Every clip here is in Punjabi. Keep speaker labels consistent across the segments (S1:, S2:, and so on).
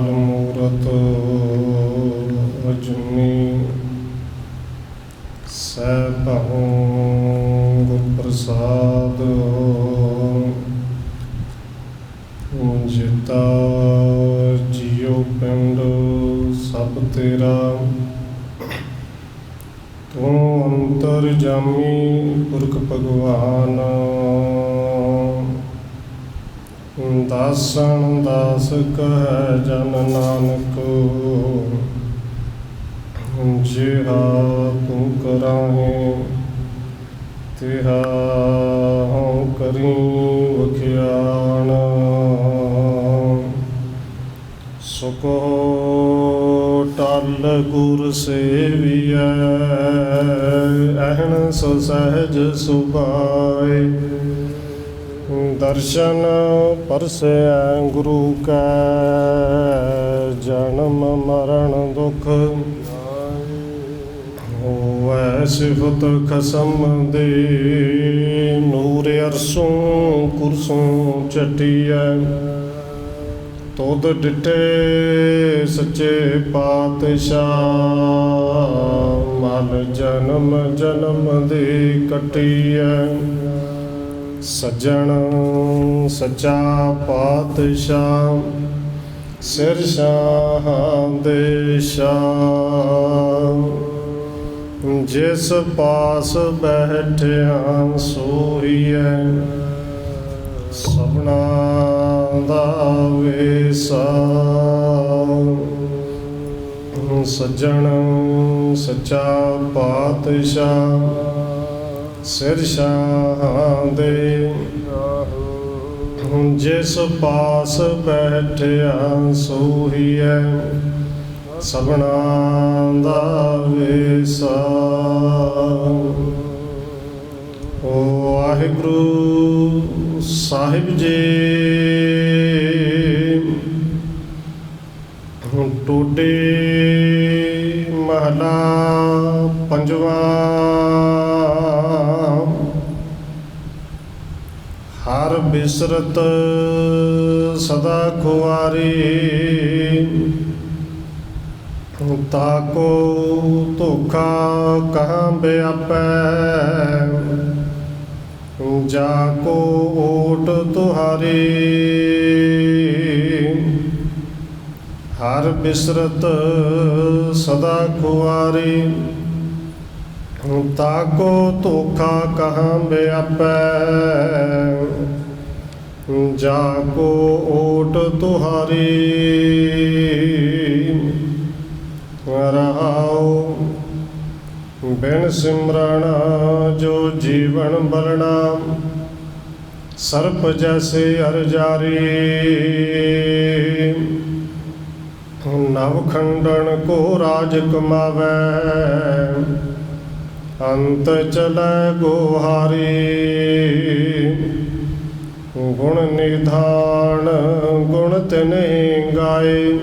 S1: ਅਕਾਲ ਮੂਰਤ ਅਜੂਨੀ ਸੈਭੰ ਗੁਰ ਪ੍ਰਸਾਦ ਜਿਤਾ ਜੀਉ ਪਿੰਡ ਸਭ ਤੇਰਾ ਤੂੰ ਅੰਤਰਜਾਮੀ ਪੁਰਖ ਭਗਵਾਨ ਦਾਸਨ ਦਾਸ ਕਹਿ ਜਨ ਨਾਨਕ ਜਿਹਾ ਤੂੰ ਕਰਾਹੇ ਤਿਹਾ ਹਉ ਕਰੀ ਵਖਿਆਣ ਸੁਕੋ ਟਲ ਗੁਰ ਸੇਵੀਐ ਅਹਨਿ ਸਹਿਜ ਸੁਭਾਏ ਦਰਸ਼ਨ ਪਰਸੈ ਗੁਰੂ ਕੈ ਜਨਮ ਮਰਨ ਦੁਖ ਹੋਵੈ ਸਿਫਤ ਖਸਮ ਦੇ ਨੂਰ ਅਰਸੋਂ ਕੁਰਸੋਂ ਚਟੀਐ ਤੁਧ ਡਿਠੇ ਸੱਚੇ ਪਾਤਸ਼ਾਹ ਮਲ ਜਨਮ ਜਨਮ ਦੀ ਕੱਟੀਐ ਸੱਜਣ ਸੱਚਾ ਪਾਤਸ਼ਾਹ ਸਿਰ ਸ਼ਾਹਾਂ ਦੇ ਸ਼ਾਹ ਜਿਸ ਪਾਸ ਬੈਠਿਆ ਸੋਹੀਐ ਸਭਨਾ ਦਾ ਵੇਸਾ ਸੱਜਣ ਸੱਚਾ ਪਾਤਸ਼ਾਹ ਸਿਰ ਸ਼ਾਹਾਂ ਦੇ ਜਿਸ ਪਾਸ ਬੈਠਿਆ ਸੋਹੀਐ ਸਭਨਾ ਦਾ ਵੇਸਾ ਵਾਹਿਗੁਰੂ ਸਾਹਿਬ ਜੀ ਟੋਡੇ ਮਹਲਾ ਪੰਜਵਾਂ ਹਰ ਬਿਸਰਤ ਸਦਾ ਖੁਆਰੀ ਤਾਕੋ ਧੋਖਾ ਕਹਾਂ ਬਿਆਪੈ ਜਾ ਕੋ ਓਟ ਤੁਹਾਰੀ ਹਰ ਬਿਸਰਤ ਸਦਾ ਖੁਆਰੀ ਤਾਕੋ ਧੋਖਾ ਕਹਾਂ ਬਿਆਪੈ ਜਾ ਕੋ ਓਟ ਤੁਹਾਰੀ ਰਹਾਉ ਬਿਨ ਸਿਮਰਨ ਜੋ ਜੀਵਨ ਬਲਣਾ ਸਰਪ ਜੈਸੇ ਅਰ ਜਾਰੀ ਨਵ ਖੰਡਨ ਕੋ ਰਾਜ ਕਮਾਵੈ ਅੰਤ ਚਲੈ ਗੋਹਾਰੀ ਗੁਣ ਨਿਧਾਨ ਗੁਣ ਤਿਨਿ ਗਾਏ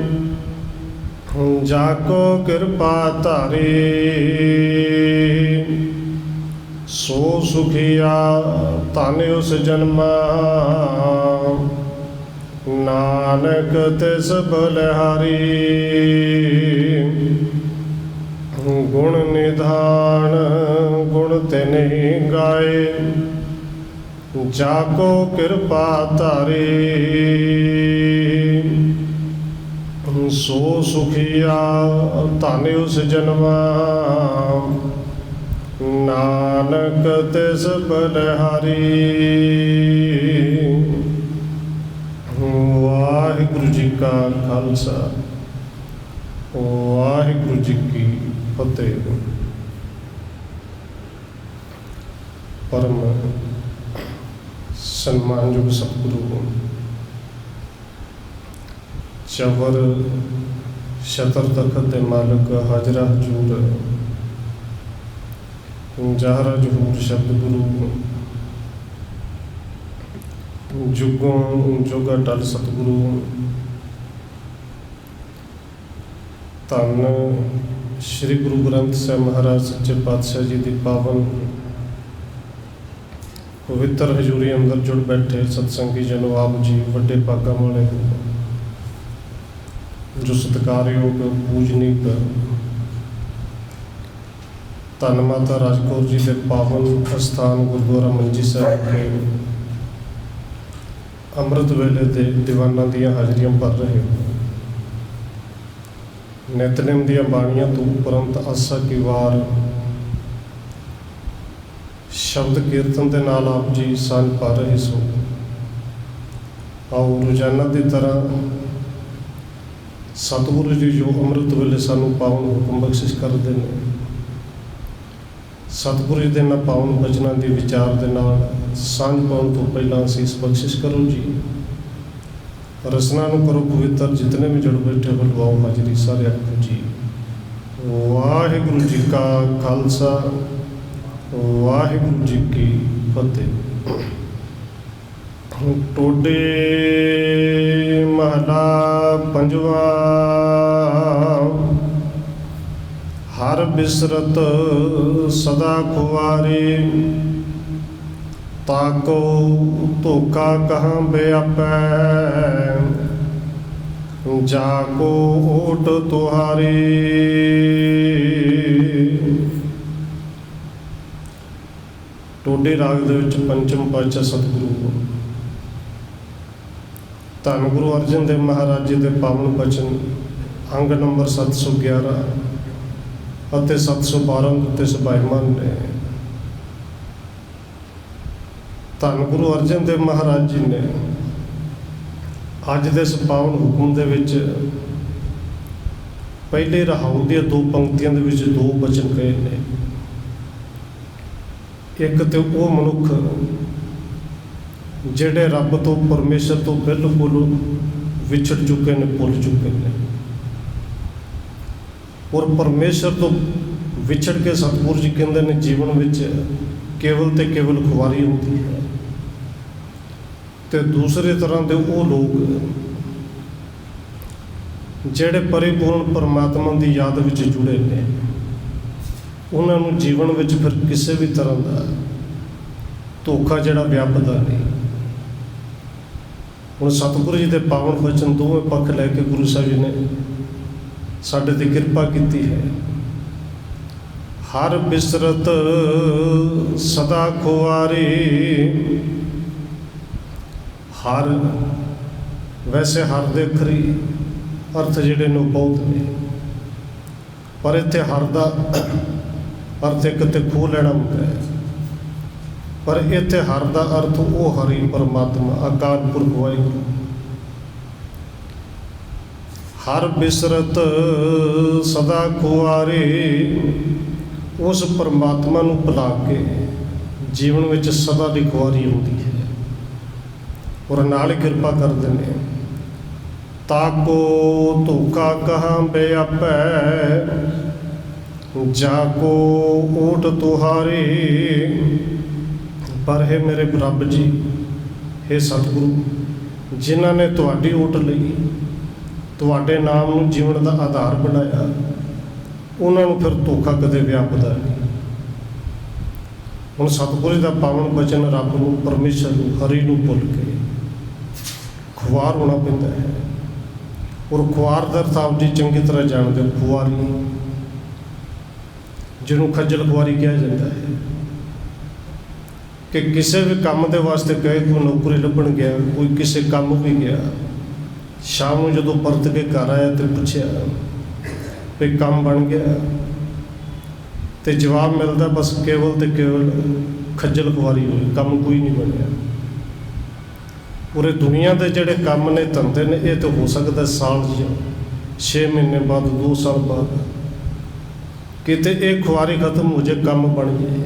S1: ਜਾ ਕੋ ਕਿਰਪਾ ਧਾਰੀ ਸੋ ਸੁਖੀਆ ਧਨ ਉਸ ਜਨਮਾ ਨਾਨਕ ਤਿਸ ਬਲਿਹਾਰੀ ਗੁਣ ਨਿਧਾਨ ਗੁਣ ਤਿਨਿ ਗਾਏ ਜਾ ਕੋ ਕਿਰਪਾ ਧਾਰੀ ਸੋ ਸੁਖੀਆ ਧਨ ਉਸ ਜਨਮਾ ਨਾਨਕ ਤਿਸ ਬਲਿਹਾਰੀ। ਵਾਹਿਗੁਰੂ ਜੀ ਕਾ ਖਾਲਸਾ ਵਾਹਿਗੁਰੂ ਜੀ ਕੀ ਫਤਿਹ। ਪਰਮ ਸਨਮਾਨਯੋਗ ਸਤਿਗੁਰੂ ਚਵਰ ਛਤਰ ਤਖਤ ਦੇ ਮਾਲਕ ਹਾਜ਼ਰਾ ਹਜ਼ੂਰ ਜਾਹਰਾ ਜਹੂਰ ਸ਼ਬਦ ਗੁਰੂ ਜੁਗੋਂ ਜੋਗਾ ਟਲ ਸਤਿਗੁਰੂ ਧੰਨ ਸ਼੍ਰੀ ਗੁਰੂ ਗ੍ਰੰਥ ਸਾਹਿਬ ਮਹਾਰਾਜ ਸੱਚੇ ਪਾਤਸ਼ਾਹ ਜੀ ਦੀ ਪਾਵਨ ਪਵਿੱਤਰ ਹਜ਼ੂਰੀ ਅੰਦਰ ਜੁੜ ਬੈਠੇ ਸਤਸੰਗੀ ਜਨੋ ਆਪ ਜੀ ਵੱਡੇ ਭਾਗਾਂ ਵਾਲੇ ਜੋ ਸਤਿਕਾਰਯੋਗ ਪੂਜਨੀਕ ਧੰਨ ਮਾਤਾ ਰਾਜ ਕੌਰ ਜੀ ਦੇ ਪਾਵਨ ਅਸਥਾਨ ਗੁਰਦੁਆਰਾ ਮੰਜੀ ਸਾਹਿਬ ਵਿਖੇ ਅੰਮ੍ਰਿਤ ਵੇਲੇ ਦੇ ਦੀਵਾਨਾਂ ਦੀਆਂ ਹਾਜ਼ਰੀਆਂ ਭਰ ਰਹੇ ਹੋ। ਨਿਤਨੇਮ ਦੀਆਂ ਬਾਣੀਆਂ ਤੋਂ ਉਪਰੰਤ ਆਸਾ ਕੀ ਵਾਰ ਸ਼ਬਦ ਕੀਰਤਨ ਦੇ ਨਾਲ ਆਪ ਜੀ ਸਾਂਝ ਪਾ ਰਹੇ ਸੋ। ਆਓ ਰੋਜ਼ਾਨਾ ਦੀ ਤਰ੍ਹਾਂ ਸਤਿਗੁਰੂ ਜੀ ਜੋ ਅੰਮ੍ਰਿਤ ਵੇਲੇ ਸਾਨੂੰ ਪਾਵਨ ਹੁਕਮ ਬਖਸ਼ਿਸ਼ ਕਰਦੇ ਨੇ, ਸਤਿਗੁਰੂ ਜੀ ਦੇ ਇਹਨਾਂ ਪਾਵਨ ਬਚਨਾਂ ਦੇ ਵਿਚਾਰ ਦੇ ਨਾਲ ਸਾਂਝ ਪਾਉਣ ਤੋਂ ਪਹਿਲਾਂ ਅਸੀਸ ਬਖਸ਼ਿਸ਼ ਕਰੋ ਜੀ। ਰਸਨਾ ਨੂੰ ਕਰੋ ਪਵਿੱਤਰ, ਜਿਤਨੇ ਵੀ ਜੁੜ ਬੈਠੇ ਹੋ ਲਵਾਓ ਹਾਜ਼ਰੀ ਸਾਰੇ ਆਖੋ ਜੀ। ਵਾਹਿਗੁਰੂ ਜੀ ਕਾ ਖਾਲਸਾ, ਵਾਹਿਗੁਰੂ ਜੀ ਕੀ ਫਤਿਹ। ਟੋਡੇ ਮਹਲਾ ਪੰਜਵਾ। ਹਰ ਬਿਸਰਤ ਸਦਾ ਖੁਆਰੇ, ਤਾਕੋ ਧੋਖਾ ਕਹਾਂ ਬਿਆਪੈ, ਜਾ ਕੋ ਓਟ ਤੁਹਾਰੇ। ਟੋਡੇ ਰਾਗ ਦੇ ਵਿੱਚ ਪੰਚਮ ਪਾਤਸ਼ਾਹ ਸਤਿਗੁਰੂ ਧੰਨ ਗੁਰੂ ਅਰਜਨ ਦੇਵ ਮਹਾਰਾਜ ਜੀ ਦੇ ਪਾਵਨ ਬਚਨ ਅੰਗ ਨੰਬਰ 711 ਅਤੇ 712 ਉੱਤੇ ਸਭਾਇਮਾਨ ਨੇ। ਧੰਨ ਗੁਰੂ ਅਰਜਨ ਦੇਵ ਮਹਾਰਾਜ ਜੀ ਨੇ ਅੱਜ ਦੇ ਇਸ ਪਾਵਨ ਹੁਕਮ ਦੇ ਵਿੱਚ ਪਹਿਲੇ ਰਹਾਉ ਦੀਆਂ ਦੋ ਪੰਕਤੀਆਂ ਦੇ ਵਿੱਚ ਦੋ ਬਚਨ ਕਹੇ ਨੇ। ਇੱਕ ਤੇ ਉਹ ਮਨੁੱਖ ਜਿਹੜੇ ਰੱਬ ਤੋਂ, ਪਰਮੇਸ਼ਰ ਤੋਂ ਬਿਲਕੁਲ ਵਿਛੜ ਚੁੱਕੇ ਨੇ, ਭੁੱਲ ਚੁੱਕੇ ਨੇ, ਔਰ ਪਰਮੇਸ਼ਰ ਤੋਂ ਵਿਛੜ ਕੇ ਸਤਿਗੁਰੂ ਜੀ ਕਹਿੰਦੇ ਨੇ ਜੀਵਨ ਵਿੱਚ ਕੇਵਲ ਤੇ ਕੇਵਲ ਖੁਆਰੀ ਹੁੰਦੀ ਹੈ। ਤੇ ਦੂਸਰੇ ਤਰ੍ਹਾਂ ਦੇ ਉਹ ਲੋਕ ਜਿਹੜੇ ਪਰਿਪੂਰਨ ਪਰਮਾਤਮਾ ਦੀ ਯਾਦ ਵਿੱਚ ਜੁੜੇ ਨੇ, ਉਹਨਾਂ ਨੂੰ ਜੀਵਨ ਵਿੱਚ ਫਿਰ ਕਿਸੇ ਵੀ ਤਰ੍ਹਾਂ ਦਾ ਧੋਖਾ ਜਿਹੜਾ ਵਿਆਪਦਾ ਨਹੀਂ। ਹੁਣ ਸਤਿਗੁਰੂ ਜੀ ਦੇ ਪਾਵਨ ਬਚਨ ਦੋਵੇਂ ਪੱਖ ਲੈ ਕੇ ਗੁਰੂ ਸਾਹਿਬ ਜੀ ਨੇ ਸਾਡੇ 'ਤੇ ਕਿਰਪਾ ਕੀਤੀ ਹੈ। ਹਰ ਬਿਸਰਤ ਸਦਾ ਖੁਆਰੇ। ਹਰ ਵੈਸੇ ਹਰ ਦੇ ਅਖਰੀ ਅਰਥ ਜਿਹੜੇ ਨੇ ਬਹੁਤ ਨੇ, ਪਰ ਇੱਥੇ ਹਰ ਦਾ ਅਰਥ ਇੱਕ ਤੇ ਖੋਹ ਲੈਣਾ ਹੁੰਦਾ ਹੈ, ਪਰ ਇੱਥੇ ਹਰ ਦਾ ਅਰਥ ਉਹ ਹਰੀ ਪਰਮਾਤਮਾ ਅਕਾਲ ਪੁਰਖ ਵਾਹਿਗੁਰੂ। ਹਰ ਬਿਸਰਤ ਸਦਾ ਖੁਆਰੇ, ਉਸ ਪਰਮਾਤਮਾ ਨੂੰ ਭੁਲਾ ਕੇ ਜੀਵਨ ਵਿੱਚ ਸਦਾ ਦੀ ਖੁਆਰੀ ਹੁੰਦੀ ਹੈ। ਔਰ ਨਾਲ ਕਿਰਪਾ ਕਰਦੇ ਨੇ। ਤਾਕੋ ਧੋਖਾ ਕਹਾਂ ਬਿਆਪੈ, ਜਾ ਕੋ ਓਟ ਤੁਹਾਰੇ। ਪਰ ਹੈ ਮੇਰੇ ਰੱਬ ਜੀ, हे ਸਤਿਗੁਰੂ, ਜਿਨ੍ਹਾਂ ਨੇ ਤੁਹਾਡੀ ਓਟ ਲਈ, ਤੁਹਾਡੇ ਨਾਮ ਨੂੰ ਜੀਵਨ ਦਾ ਆਧਾਰ ਬਣਾਇਆ, ਉਹਨਾਂ ਨੂੰ ਫਿਰ ਧੋਖਾ ਕਦੇ ਵਿਆਪਦਾ ਨਹੀਂ। ਹੁਣ ਸਤਿਗੁਰੂ ਦਾ ਪਾਵਨ ਬਚਨ ਰੱਬ ਨੂੰ, ਪਰਮੇਸ਼ਰ ਨੂੰ, ਹਰੀ ਨੂੰ ਭੁੱਲ ਕੇ ਖੁਆਰ ਹੋਣਾ ਪੈਂਦਾ ਹੈ। ਔਰ ਖੁਆਰ ਦਾ ਅਰਥ ਆਪ ਜੀ ਚੰਗੀ ਤਰ੍ਹਾਂ ਜਾਣਦੇ ਹੋ। ਖੁਆਰੀ ਜਿਹਨੂੰ ਖੱਜਲ ਖੁਆਰੀ ਕਿਹਾ ਜਾਂਦਾ ਹੈ ਕਿ ਕਿਸੇ ਵੀ ਕੰਮ ਦੇ ਵਾਸਤੇ ਕਹੇ, ਕੋਈ ਨੌਕਰੀ ਲੱਭਣ ਗਿਆ, ਕੋਈ ਕਿਸੇ ਕੰਮ ਵੀ ਗਿਆ, ਸ਼ਾਮ ਨੂੰ ਜਦੋਂ ਪਰਤ ਕੇ ਘਰ ਆਇਆ ਤੇ ਪੁੱਛਿਆ ਵੀ ਕੰਮ ਬਣ ਗਿਆ, ਤੇ ਜਵਾਬ ਮਿਲਦਾ ਬਸ ਕੇਵਲ ਤੇ ਕੇਵਲ ਖੱਜਲ ਖੁਆਰੀ ਹੋਈ, ਕੰਮ ਕੋਈ ਨਹੀਂ ਬਣਿਆ। ਪੂਰੇ ਦੁਨੀਆ ਦੇ ਜਿਹੜੇ ਕੰਮ ਨੇ, ਧੰਦੇ ਨੇ, ਇਹ ਤਾਂ ਹੋ ਸਕਦਾ ਸਾਲ ਜਾਂ 6 ਮਹੀਨੇ ਬਾਅਦ, 2 ਸਾਲ ਬਾਅਦ ਕਿਤੇ ਇਹ ਖੁਆਰੀ ਖਤਮ ਹੋ ਜਾਏ, ਕੰਮ ਬਣ ਜਾਏ।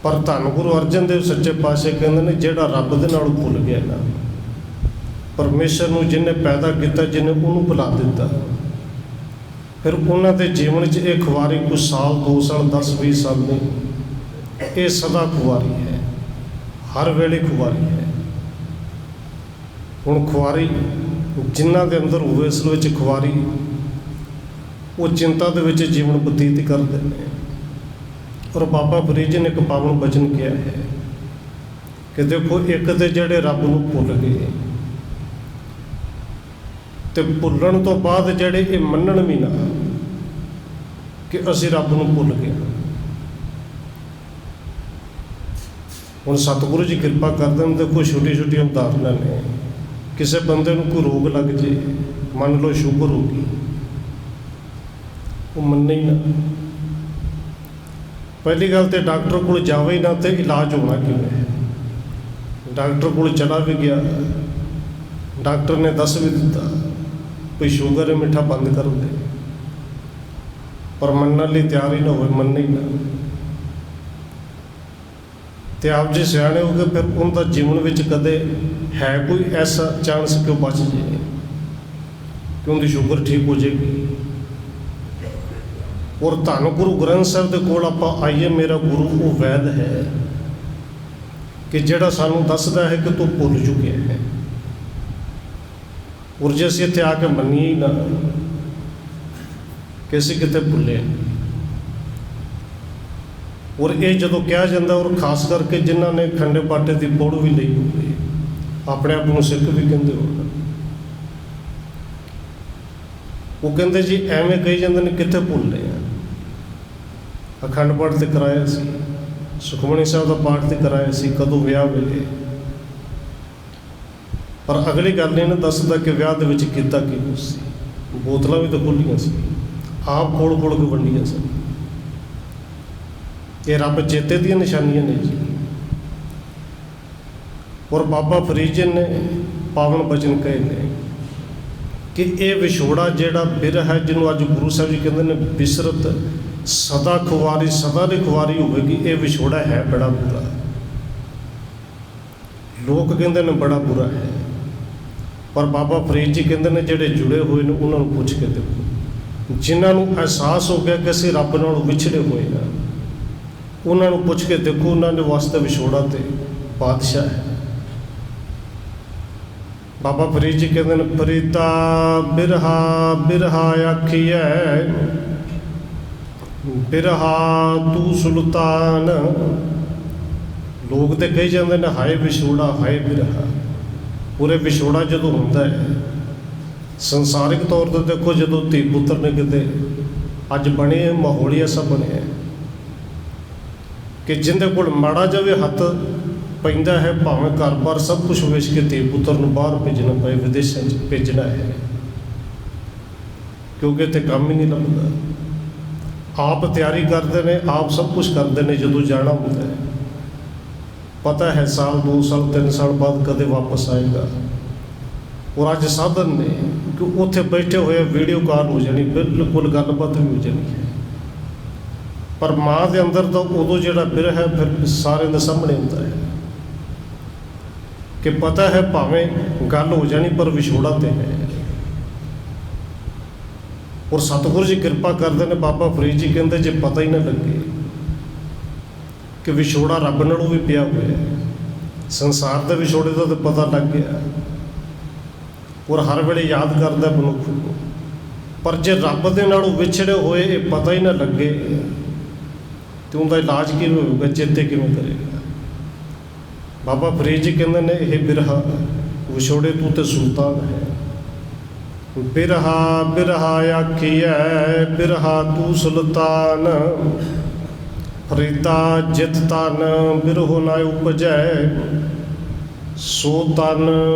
S1: ਪਰ ਧੰਨ ਗੁਰੂ ਅਰਜਨ ਦੇਵ ਸੱਚੇ ਪਾਤਸ਼ਾਹ ਕਹਿੰਦੇ ਨੇ, ਜਿਹੜਾ ਰੱਬ ਦੇ ਨਾਲ ਭੁੱਲ ਗਿਆ ਨਾ, ਪਰਮੇਸ਼ਰ ਨੂੰ ਜਿਹਨੇ ਪੈਦਾ ਕੀਤਾ, ਜਿਹਨੇ ਉਹਨੂੰ ਭੁਲਾ ਦਿੱਤਾ, ਫਿਰ ਉਹਨਾਂ ਦੇ ਜੀਵਨ 'ਚ ਇਹ ਖੁਆਰੀ ਕੋਈ ਸਾਲ, 2 ਸਾਲ, 10, 20 ਸਾਲ ਨਹੀਂ, ਇਹ ਸਦਾ ਖੁਆਰੀ ਹੈ, ਹਰ ਵੇਲੇ ਖੁਆਰੀ ਹੈ। ਹੁਣ ਖੁਆਰੀ ਜਿਨ੍ਹਾਂ ਦੇ ਅੰਦਰ ਹੋਵੇ, ਇਸ ਵਿੱਚ ਖੁਆਰੀ ਉਹ ਚਿੰਤਾ ਦੇ ਵਿੱਚ ਜੀਵਨ ਬਤੀਤ ਕਰਦੇ ਨੇ। ਔਰ ਬਾਬਾ ਫਰੀਦ ਜੀ ਨੇ ਇੱਕ ਪਾਵਨ ਬਚਨ ਕਿਹਾ ਹੈ ਕਿ ਦੇਖੋ, ਇੱਕ ਤੇ ਜਿਹੜੇ ਰੱਬ ਨੂੰ ਭੁੱਲ ਗਏ, ਤੇ ਭੁੱਲਣ ਤੋਂ ਬਾਅਦ ਜਿਹੜੇ ਇਹ ਮੰਨਣ ਵੀ ਨਾ ਕਿ ਅਸੀਂ ਰੱਬ ਨੂੰ ਭੁੱਲ ਗਏ। ਹੁਣ ਸਤਿਗੁਰੂ ਜੀ ਕਿਰਪਾ ਕਰਦੇ ਨੇ, ਦੇਖੋ ਛੋਟੀ ਛੋਟੀਆਂ ਉਦਾਹਰਨਾਂ ਨੇ। ਕਿਸੇ ਬੰਦੇ ਨੂੰ ਕੋਈ ਰੋਗ ਲੱਗ ਜੇ, ਮੰਨ ਲਓ ਸ਼ੂਗਰ ਹੋ ਗਈ, ਉਹ ਮੰਨੇ ਹੀ ਨਾ। ਪਹਿਲੀ ਗੱਲ ਤੇ ਡਾਕਟਰ ਕੋਲ ਜਾਵੇ ਹੀ ਨਾ ਤੇ ਇਲਾਜ ਹੋਣਾ ਕਿਵੇਂ? ਡਾਕਟਰ ਕੋਲ ਚਲਾ ਵੀ ਗਿਆ, ਡਾਕਟਰ ਨੇ ਦੱਸ ਵੀ ਦਿੱਤਾ ਵੀ ਸ਼ੂਗਰ ਹੈ, ਮਿੱਠਾ ਬੰਦ ਕਰ ਦੇ, ਪਰ ਮੰਨਣ ਲਈ ਤਿਆਰ ਹੀ ਨਾ ਹੋਵੇ, ਮੰਨੇ ਹੀ ਨਾ। ਤੇ ਆਪ ਜੀ ਸਿਆਣੇ ਹੋ ਗਏ, ਫਿਰ ਉਹਦਾ ਜੀਵਨ ਵਿੱਚ ਕਦੇ ਹੈ ਕੋਈ ਐਸਾ ਚਾਂਸ ਕਿ ਉਹ ਬਚ ਜਾਏ, ਕਿ ਉਹਦੀ ਸ਼ੂਗਰ ਠੀਕ ਹੋ ਜਾਏਗੀ। ਔਰ ਧੰਨ ਗੁਰੂ ਗ੍ਰੰਥ ਸਾਹਿਬ ਦੇ ਕੋਲ ਆਪਾਂ ਆਈਏ, ਮੇਰਾ ਗੁਰੂ ਉਹ ਵੈਦ ਹੈ ਕਿ ਜਿਹੜਾ ਸਾਨੂੰ ਦੱਸਦਾ ਹੈ ਕਿ ਤੂੰ ਭੁੱਲ ਚੁੱਕਿਆ ਹੈ। ਔਰ ਜੇ ਅਸੀਂ ਇੱਥੇ ਆ ਕੇ ਮੰਨੀਏ ਹੀ ਨਾ ਕਿ ਅਸੀਂ ਕਿਤੇ ਭੁੱਲੇ। ਔਰ ਇਹ ਜਦੋਂ ਕਿਹਾ ਜਾਂਦਾ, ਔਰ ਖਾਸ ਕਰਕੇ ਜਿਨ੍ਹਾਂ ਨੇ ਖੰਡੇ ਬਾਟੇ ਦੀ ਪੌੜ ਵੀ ਲਈ ਹੋਵੇ, ਆਪਣੇ ਆਪ ਨੂੰ ਸਿੱਖ ਵੀ ਕਹਿੰਦੇ ਹੋਣ, ਉਹ ਕਹਿੰਦੇ ਜੀ ਐਵੇਂ ਕਹੀ ਜਾਂਦੇ ਨੇ ਕਿੱਥੇ ਭੁੱਲੇ ਆ। ਅਖੰਡ ਪਾਠ ਤੇ ਕਰਾਇਆ ਸੀ, ਸੁਖਮਨੀ ਸਾਹਿਬ ਦਾ ਪਾਠ ਤੇ ਕਰਾਇਆ ਸੀ, ਕਦੋਂ ਵਿਆਹ ਵੇਲੇ। ਪਰ ਅਗਲੀ ਗੱਲ ਇਹਨਾਂ ਦੱਸਦਾ ਕਿ ਵਿਆਹ ਦੇ ਵਿੱਚ ਕੀਤਾ ਕੀ ਕੁਛ ਸੀ। ਬੋਤਲਾਂ ਵੀ ਤਾਂ ਖੁੱਲ੍ਹੀਆਂ ਸੀ, ਆਪ ਖੋਲ ਖੋਲ ਕੇ ਵੰਡੀਆਂ ਸਨ। ਇਹ ਰੱਬ ਚੇਤੇ ਦੀਆਂ ਨਿਸ਼ਾਨੀਆਂ ਨੇ ਜੀ। ਔਰ ਬਾਬਾ ਫਰੀਦ ਜੀ ਨੇ ਪਾਵਨ ਬਚਨ ਕਹੇ ਨੇ ਕਿ ਇਹ ਵਿਛੋੜਾ ਜਿਹੜਾ ਬਿਰਹ ਹੈ, ਜਿਹਨੂੰ ਅੱਜ ਗੁਰੂ ਸਾਹਿਬ ਜੀ ਕਹਿੰਦੇ ਨੇ ਬਿਸਰਤ ਸਦਾ ਖੁਆਰੀ, ਸਦਾ ਦੀ ਖੁਆਰੀ ਹੋਵੇਗੀ, ਇਹ ਵਿਛੋੜਾ ਹੈ ਬੜਾ ਬੁਰਾ। ਲੋਕ ਕਹਿੰਦੇ ਨੇ ਬੜਾ ਬੁਰਾ ਹੈ, ਪਰ ਬਾਬਾ ਫਰੀਦ ਜੀ ਕਹਿੰਦੇ ਨੇ ਜਿਹੜੇ ਜੁੜੇ ਹੋਏ ਨੇ ਉਹਨਾਂ ਨੂੰ ਪੁੱਛ ਕੇ ਦੇਖੋ, ਜਿਨ੍ਹਾਂ ਨੂੰ ਅਹਿਸਾਸ ਹੋ ਗਿਆ ਕਿ ਅਸੀਂ ਰੱਬ ਨਾਲ ਵਿਛੜੇ ਹੋਏ ਹਾਂ, ਉਹਨਾਂ ਨੂੰ ਪੁੱਛ ਕੇ ਦੇਖੋ, ਉਹਨਾਂ ਦੇ ਵਾਸਤੇ ਵਿਛੋੜਾ ਤੇ ਬਾਦਸ਼ਾਹ ਹੈ। ਬਾਬਾ ਫਰੀਦ ਜੀ ਕਹਿੰਦੇ ਨੇ ਫਰੀਦਾ ਬਿਰਹਾ ਬਿਰਹਾ ਆਖੀਐ, ਬਿਰਹਾ ਤੂੰ ਸੁਲਤਾਨ। ਲੋਕ ਤੇ ਕਹੀ ਜਾਂਦੇ ਨੇ ਹਾਏ ਵਿਛੋੜਾ, ਹਾਏ ਬਿਰਹਾ। ਪੂਰੇ ਵਿਛੋੜਾ ਜਦੋਂ ਹੁੰਦਾ ਹੈ ਸੰਸਾਰਿਕ ਤੌਰ 'ਤੇ, ਦੇਖੋ ਜਦੋਂ ਧੀ ਪੁੱਤਰ ਨੇ ਕਿਤੇ ਅੱਜ ਬਣੇ ਮਾਹੌਲ ਹੀ ਐਸਾ ਬਣਿਆ ਕਿ ਜਿਹਦੇ ਕੋਲ ਮਾੜਾ ਜਾਵੇ ਹੱਥ ਪੈਂਦਾ ਹੈ, ਭਾਵੇਂ ਘਰ-ਬਾਰ ਸਭ ਕੁਛ ਵੇਚ ਕੇ ਧੀ ਪੁੱਤਰ ਨੂੰ ਬਾਹਰ ਭੇਜਣਾ ਪਏ, ਵਿਦੇਸ਼ਾਂ 'ਚ ਭੇਜਣਾ ਹੈ, ਕਿਉਂਕਿ ਇੱਥੇ ਕੰਮ ਹੀ ਨਹੀਂ ਲੱਭਦਾ। ਆਪ ਤਿਆਰੀ ਕਰਦੇ ਨੇ, ਆਪ ਸਭ ਕੁਛ ਕਰਦੇ ਨੇ। ਜਦੋਂ ਜਾਣਾ ਹੁੰਦਾ ਹੈ ਪਤਾ ਹੈ ਸਾਲ 2 ਸਾਲ 3 ਸਾਲ ਬਾਅਦ ਕਦੇ ਵਾਪਸ ਆਏਗਾ। ਔਰ ਅੱਜ ਸਾਧਨ ਨੇ ਕਿ ਉੱਥੇ ਬੈਠੇ ਹੋਏ ਵੀਡੀਓ ਕਾਲ ਹੋ ਜਾਣੀ, ਬਿਲਕੁਲ ਗੱਲਬਾਤ ਵੀ ਹੋ ਜਾਣੀ ਹੈ। ਪਰ ਮਾਂ ਦੇ ਅੰਦਰ ਤਾਂ ਉਦੋਂ ਜਿਹੜਾ ਬਿਰਹ ਹੈ ਫਿਰ ਸਾਰਿਆਂ ਦੇ ਸਾਹਮਣੇ ਹੁੰਦਾ ਹੈ ਕਿ ਪਤਾ ਹੈ ਭਾਵੇਂ ਗੱਲ ਹੋ ਜਾਣੀ ਪਰ ਵਿਛੋੜਾ ਤੇ ਹੈ। ਔਰ ਸਤਿਗੁਰੂ ਜੀ ਕਿਰਪਾ ਕਰਦੇ ਨੇ, ਬਾਬਾ ਫਰੀਦ ਜੀ ਕਹਿੰਦੇ ਜੇ ਪਤਾ ਹੀ ਨਾ ਲੱਗੇ ਕਿ ਵਿਛੋੜਾ ਰੱਬ ਨਾਲੋਂ ਵੀ ਪਿਆ ਹੋਇਆ ਹੈ, ਸੰਸਾਰ ਦੇ ਵਿਛੋੜੇ ਦਾ ਤਾਂ ਪਤਾ ਲੱਗ ਗਿਆ ਔਰ ਹਰ ਵੇਲੇ ਯਾਦ ਕਰਦਾ ਮਨੁੱਖ ਨੂੰ। ਪਰ ਜੇ ਰੱਬ ਦੇ ਨਾਲੋਂ ਵਿਛੜੇ ਹੋਏ ਇਹ ਪਤਾ ਹੀ ਨਾ ਲੱਗੇ ਤੇ ਉਹਦਾ ਇਲਾਜ ਕਿਵੇਂ ਹੋਊਗਾ, ਚੇਤੇ ਕਿਵੇਂ ਕਰੇਗਾ। ਬਾਬਾ ਫਰੀਦ ਜੀ ਕਹਿੰਦੇ ਨੇ ਇਹ ਬਿਰਹਾ ਵਿਛੋੜੇ ਤੂੰ ਤੇ ਸੁਲਤਾਨ ਹੈ। ਬਿਰਹਾ ਬਿਰਹਾ ਆਖੀਐ, ਬਿਰਹਾ ਤੂੰ ਸੁਲਤਾਨ। ਫਰੀਦਾ ਜਿਤ ਤਨ ਬਿਰਹੋ ਨਾ ਉਪਜੈ, ਸੋ ਤਨ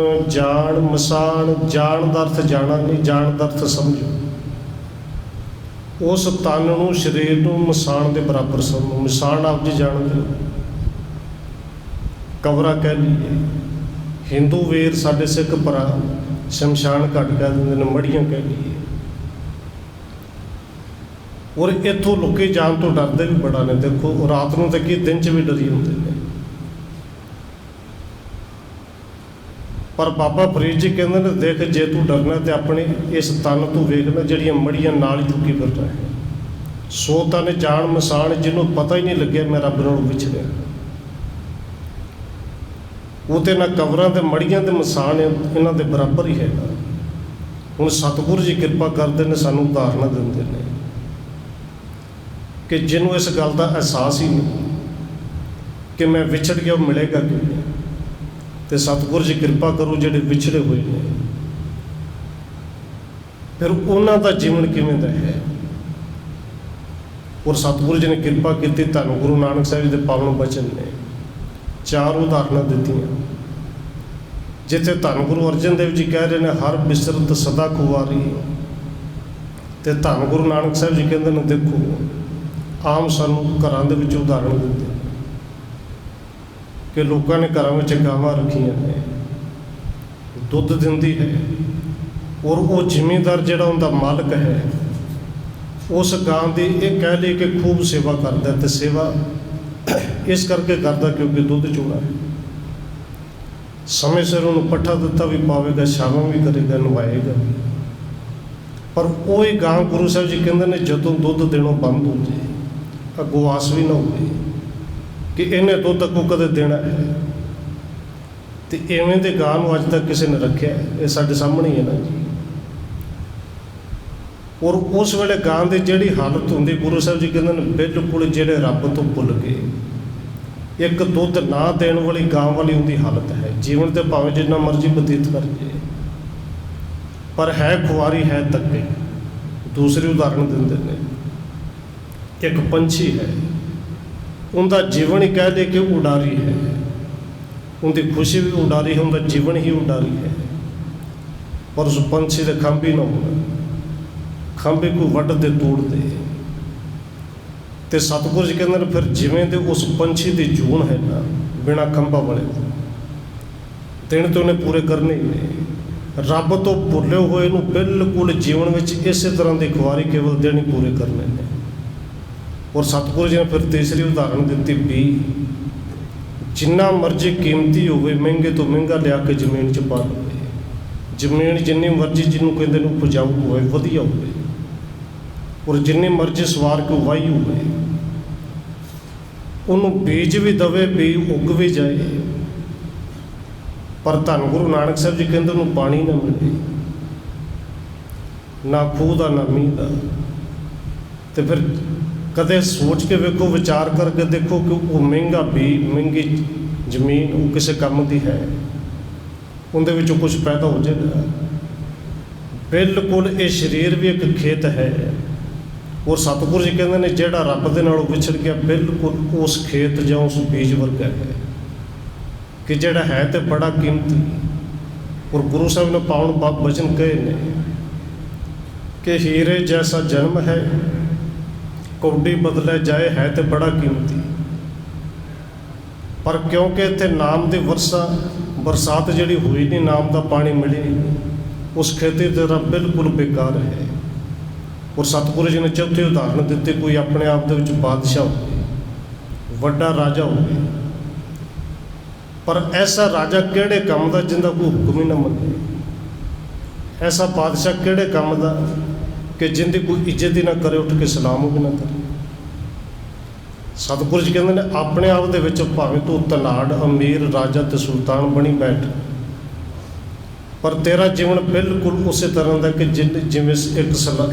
S1: ਜਾਣ ਮਸਾਣ। ਜਾਣ ਦਾ ਅਰਥ ਜਾਣਾ ਨਹੀਂ, ਜਾਣ ਦਾ ਅਰਥ ਸਮਝੋ। ਉਸ ਤਨ ਨੂੰ, ਸਰੀਰ ਨੂੰ ਮਸਾਣ ਦੇ ਬਰਾਬਰ ਸਮਝੋ। ਮਸਾਣ ਆਪ ਜੀ ਜਾਣਦੇ ਹੋ, ਕਬਰਾਂ ਕਹਿ ਲਈਏ, ਹਿੰਦੂ ਵੀਰ ਸਾਡੇ ਸਿੱਖ ਭਰਾ ਸ਼ਮਸ਼ਾਨ ਘਾਟ ਕਹਿ ਦਿੰਦੇ ਨੇ, ਮੜੀਆਂ ਕਹਿ ਲਈਏ। ਔਰ ਇੱਥੋਂ ਲੁਕੇ ਜਾਣ ਤੋਂ ਡਰਦੇ ਵੀ ਬੜਾ ਨੇ। ਦੇਖੋ ਰਾਤ ਨੂੰ ਤਾਂ ਕੀ ਦਿਨ 'ਚ ਵੀ ਡਰੀ ਹੁੰਦੇ ਨੇ। ਪਰ ਬਾਬਾ ਫਰੀਦ ਜੀ ਕਹਿੰਦੇ ਨੇ ਦੇਖ ਜੇ ਤੂੰ ਡਰਨਾ ਤੇ ਆਪਣੇ ਇਸ ਤਨ ਤੋਂ ਵੇਖਣਾ ਜਿਹੜੀਆਂ ਮੜੀਆਂ ਨਾਲ ਹੀ ਚੁੱਕੀ ਫਿਰਦਾ ਹੈ। ਸੋ ਤਨ ਜਾਣ ਮਸਾਣ, ਜਿਹਨੂੰ ਪਤਾ ਹੀ ਨਹੀਂ ਲੱਗਿਆ ਮੈਂ ਰੱਬ ਨਾਲੋਂ ਵਿਛੜਿਆ। ਉਹ ਤੇ ਨਾ ਕਬਰਾਂ ਦੇ ਮੜੀਆਂ ਦੇ ਮਸਾਣ ਇਹਨਾਂ ਦੇ ਬਰਾਬਰ ਹੀ ਹੈਗਾ। ਹੁਣ ਸਤਿਗੁਰੂ ਜੀ ਕਿਰਪਾ ਕਰਦੇ ਨੇ, ਸਾਨੂੰ ਉਦਾਹਰਨਾਂ ਦਿੰਦੇ ਨੇ ਕਿ ਜਿਹਨੂੰ ਇਸ ਗੱਲ ਦਾ ਅਹਿਸਾਸ ਹੀ ਨਹੀਂ ਕਿ ਮੈਂ ਵਿਛੜ ਗਿਆ, ਉਹ ਮਿਲੇਗਾ ਕਿਵੇਂ। ਤੇ ਸਤਿਗੁਰੂ ਜੀ ਕਿਰਪਾ ਕਰੋ ਜਿਹੜੇ ਵਿਛੜੇ ਹੋਏ ਨੇ ਫਿਰ ਉਹਨਾਂ ਦਾ ਜੀਵਨ ਕਿਵੇਂ ਦਾ ਹੈ। ਔਰ ਸਤਿਗੁਰੂ ਜੀ ਨੇ ਕਿਰਪਾ ਕੀਤੀ, ਧੰਨ ਗੁਰੂ ਨਾਨਕ ਸਾਹਿਬ ਜੀ ਦੇ ਪਾਵਨ ਬਚਨ ਨੇ 4 ਉਦਾਹਰਨਾਂ ਦਿੱਤੀਆਂ, ਜਿੱਥੇ ਧੰਨ ਗੁਰੂ ਅਰਜਨ ਦੇਵ ਜੀ ਕਹਿ ਰਹੇ ਨੇ ਹਰ ਬਿਸਰਤ ਸਦਾ ਖੁਆਰੀ, ਤੇ ਧੰਨ ਗੁਰੂ ਨਾਨਕ ਸਾਹਿਬ ਜੀ ਕਹਿੰਦੇ ਨੇ ਦੇਖੋ ਆਮ ਸਾਨੂੰ ਘਰਾਂ ਦੇ ਵਿੱਚ ਉਦਾਹਰਣ ਦਿੰਦੇ ਕਿ ਲੋਕਾਂ ਨੇ ਘਰਾਂ ਵਿੱਚ ਗਾਵਾਂ ਰੱਖੀਆਂ ਨੇ, ਦੁੱਧ ਦਿੰਦੀ ਹੈ, ਔਰ ਉਹ ਜ਼ਿਮੀਂਦਾਰ ਜਿਹੜਾ ਉਹਦਾ ਮਾਲਕ ਹੈ ਉਸ ਗਾਂ ਦੀ ਇਹ ਕਹਿ ਲਈ ਕਿ ਖੂਬ ਸੇਵਾ ਕਰਦਾ, ਤੇ ਸੇਵਾ ਇਸ ਕਰਕੇ ਕਰਦਾ ਕਿਉਂਕਿ ਦੁੱਧ ਚੋਣਾ ਹੈ, ਸਮੇਂ ਸਿਰ ਉਹਨੂੰ ਪੱਠਾ ਦਿੱਤਾ ਵੀ ਪਾਵੇਗਾ, ਛਾਵਾਂ ਵੀ ਕਰੇਗਾ, ਨਵਾਏਗਾ ਵੀ। ਪਰ ਉਹ ਹੀ ਗਾਂ ਗੁਰੂ ਸਾਹਿਬ ਜੀ ਕਹਿੰਦੇ ਨੇ ਜਦੋਂ ਦੁੱਧ ਦੇਣੋਂ ਬੰਦ ਹੋ ਜਾਏ, ਅੱਗੋਂ ਆਸ ਵੀ ਨਾ ਹੋਵੇ ਕਿ ਇਹਨੇ ਦੁੱਧ ਅੱਗੋਂ ਕਦੇ ਦੇਣਾ ਹੈ, ਤੇ ਇਵੇਂ ਦੇ ਗਾਂ ਨੂੰ ਅੱਜ ਤੱਕ ਕਿਸੇ ਨੇ ਰੱਖਿਆ, ਇਹ ਸਾਡੇ ਸਾਹਮਣੇ ਹੀ ਹੈ ਨਾ ਜੀ। ਔਰ ਉਸ ਵੇਲੇ ਗਾਂ ਦੀ ਜਿਹੜੀ ਹਾਲਤ ਹੁੰਦੀ, ਗੁਰੂ ਸਾਹਿਬ ਜੀ ਕਹਿੰਦੇ ਨੇ ਬਿਲਕੁਲ ਜਿਹੜੇ ਰੱਬ ਤੋਂ ਭੁੱਲ ਗਏ, ਇੱਕ ਦੁੱਧ ਨਾ ਦੇਣ ਵਾਲੀ ਗਾਂ ਵਾਲੀ ਉਹਦੀ ਹਾਲਤ ਹੈ। ਜੀਵਨ ਤੇ ਭਾਵੇਂ ਜਿੰਨਾ ਮਰਜ਼ੀ ਬਤੀਤ ਕਰ ਜੇ, ਪਰ ਹੈ ਖੁਆਰੀ, ਹੈ ਧੱਕੇ। ਦੂਸਰੀ ਉਦਾਹਰਣ ਦਿੰਦੇ ਨੇ, ਇੱਕ ਪੰਛੀ ਹੈ, ਉਹਦਾ ਜੀਵਨ ਹੀ ਕਹਿ ਦੇ ਕਿ ਉਡਾਰੀ ਹੈ, ਉਹਦੀ ਖੁਸ਼ੀ ਵੀ ਉਡਾਰੀ ਹੈ, ਉਹਦਾ ਜੀਵਨ ਹੀ ਉਡਾਰੀ ਹੈ। ਪਰ ਉਸ ਪੰਛੀ ਦੇ ਖੰਭ ਹੀ ਨਾ ਹੋਣ, ਖੰਭੇ ਕੋਈ ਵੱਢ ਦੇ ਤੋੜ ਦੇ, ਤੇ ਸਤਿਗੁਰੂ ਜੀ ਕਹਿੰਦੇ ਨੇ ਫਿਰ ਜਿਵੇਂ ਦੇ ਉਸ ਪੰਛੀ ਦੀ ਜੂਨ ਹੈ ਨਾ ਬਿਨਾਂ ਖੰਭਾਂ ਵਾਲੇ ਦਿਨ ਤੇ ਉਹਨੇ ਪੂਰੇ ਕਰਨੇ ਹੀ ਨੇ। ਰੱਬ ਤੋਂ ਭੁੱਲੇ ਹੋਏ ਨੂੰ ਬਿਲਕੁਲ ਜੀਵਨ ਵਿੱਚ ਇਸੇ ਤਰ੍ਹਾਂ ਦੀ ਖੁਆਰੀ ਕੇਵਲ ਦਿਨ ਹੀ ਪੂਰੇ ਕਰਨੇ ਨੇ। ਔਰ ਸਤਿਗੁਰੂ ਜੀ ਨੇ ਫਿਰ ਤੀਸਰੀ ਉਦਾਹਰਣ ਦਿੱਤੀ ਵੀ ਜਿੰਨਾ ਮਰਜ਼ੀ ਕੀਮਤੀ ਹੋਵੇ, ਮਹਿੰਗੇ ਤੋਂ ਮਹਿੰਗਾ ਲਿਆ ਕੇ ਜ਼ਮੀਨ 'ਚ ਪਾ ਲਵੇ, ਜ਼ਮੀਨ ਜਿੰਨੀ ਮਰਜ਼ੀ ਜਿਹਨੂੰ ਕਹਿੰਦੇ ਨੂੰ ਉਪਜਾਊ ਹੋਵੇ, ਵਧੀਆ ਹੋਵੇ, ਔਰ ਜਿੰਨੀ ਮਰਜ਼ੀ ਸਵਾਰ ਕੇ ਵਾਹੀ ਹੋਵੇ, ਉਹਨੂੰ ਬੀਜ ਵੀ ਦਵੇ, ਬੀਜ ਉੱਗ ਵੀ ਜਾਏ, ਪਰ ਧੰਨ ਗੁਰੂ ਨਾਨਕ ਸਾਹਿਬ ਜੀ ਕਹਿੰਦੇ ਉਹਨੂੰ ਪਾਣੀ ਨਾ ਮਿਲੇ, ਨਾ ਖੂਹ ਦਾ ਨਾ ਮੀਂਹ ਦਾ। ਤੇ ਫਿਰ ਕਦੇ ਸੋਚ ਕੇ ਵੇਖੋ, ਵਿਚਾਰ ਕਰਕੇ ਦੇਖੋ ਕਿ ਉਹ ਮਹਿੰਗਾ ਬੀਜ, ਮਹਿੰਗੀ ਜ਼ਮੀਨ ਉਹ ਕਿਸੇ ਕੰਮ ਦੀ ਹੈ, ਉਹਦੇ ਵਿੱਚੋਂ ਕੁਝ ਪੈਦਾ ਹੋ ਜਾਏਗਾ। ਬਿਲਕੁਲ ਇਹ ਸਰੀਰ ਵੀ ਇੱਕ ਖੇਤ ਹੈ, ਔਰ ਸਤਿਗੁਰੂ ਜੀ ਕਹਿੰਦੇ ਨੇ ਜਿਹੜਾ ਰੱਬ ਦੇ ਨਾਲੋਂ ਵਿਛੜ ਗਿਆ ਬਿਲਕੁਲ ਉਸ ਖੇਤ ਜਾਂ ਉਸ ਬੀਜ ਵਰਗਾ ਹੈ ਕਿ ਜਿਹੜਾ ਹੈ ਤੇ ਬੜਾ ਕੀਮਤੀ। ਔਰ ਗੁਰੂ ਸਾਹਿਬ ਨੇ ਪਾਵਨ ਬਚਨ ਕਹੇ ਨੇ ਕਿ ਹੀਰੇ ਜੈਸਾ ਜਨਮ ਹੈ, ਕੌਡੀ ਬਦਲੇ ਜਾਏ, ਹੈ ਤੇ ਬੜਾ ਕੀਮਤੀ। ਪਰ ਕਿਉਂਕਿ ਇੱਥੇ ਨਾਮ ਦੀ ਬਰਸਾਤ ਜਿਹੜੀ ਹੋਈ ਨਹੀਂ, ਨਾਮ ਦਾ ਪਾਣੀ ਮਿਲੇ, ਉਸ ਖੇਤੀ ਤੇ ਰੱਬ ਬਿਲਕੁਲ ਬੇਕਾਰ ਹੈ। ਔਰ ਸਤਿਗੁਰੂ ਜੀ ਨੇ ਚੌਥੀ ਉਦਾਹਰਣ ਦਿੱਤੀ, ਕੋਈ ਆਪਣੇ ਆਪ ਦੇ ਵਿੱਚ ਬਾਦਸ਼ਾਹ ਹੋਵੇ, ਵੱਡਾ ਰਾਜਾ ਹੋਵੇ, ਪਰ ਐਸਾ ਰਾਜਾ ਕਿਹੜੇ ਕੰਮ ਦਾ ਜਿਹਦਾ ਕੋਈ ਹੁਕਮ ਹੀ ਨਾ ਮੰਨੇ, ਐਸਾ ਬਾਦਸ਼ਾਹ ਕਿਹੜੇ ਕੰਮ ਦਾ ਕਿ ਜਿਹਦੀ ਕੋਈ ਇੱਜ਼ਤ ਹੀ ਨਾ ਕਰੇ, ਉੱਠ ਕੇ ਸਲਾਮ ਵੀ ਨਾ ਕਰੇ। ਸਤਿਗੁਰੂ ਜੀ ਕਹਿੰਦੇ ਨੇ ਆਪਣੇ ਆਪ ਦੇ ਵਿੱਚ ਭਾਵੇਂ ਤੂੰ ਧਨਾੜ, ਅਮੀਰ, ਰਾਜਾ ਤੇ ਸੁਲਤਾਨ ਬਣੀ ਬੈਠ, ਪਰ ਤੇਰਾ ਜੀਵਨ ਬਿਲਕੁਲ ਉਸੇ ਤਰ੍ਹਾਂ ਦਾ ਕਿ ਜਿਵੇਂ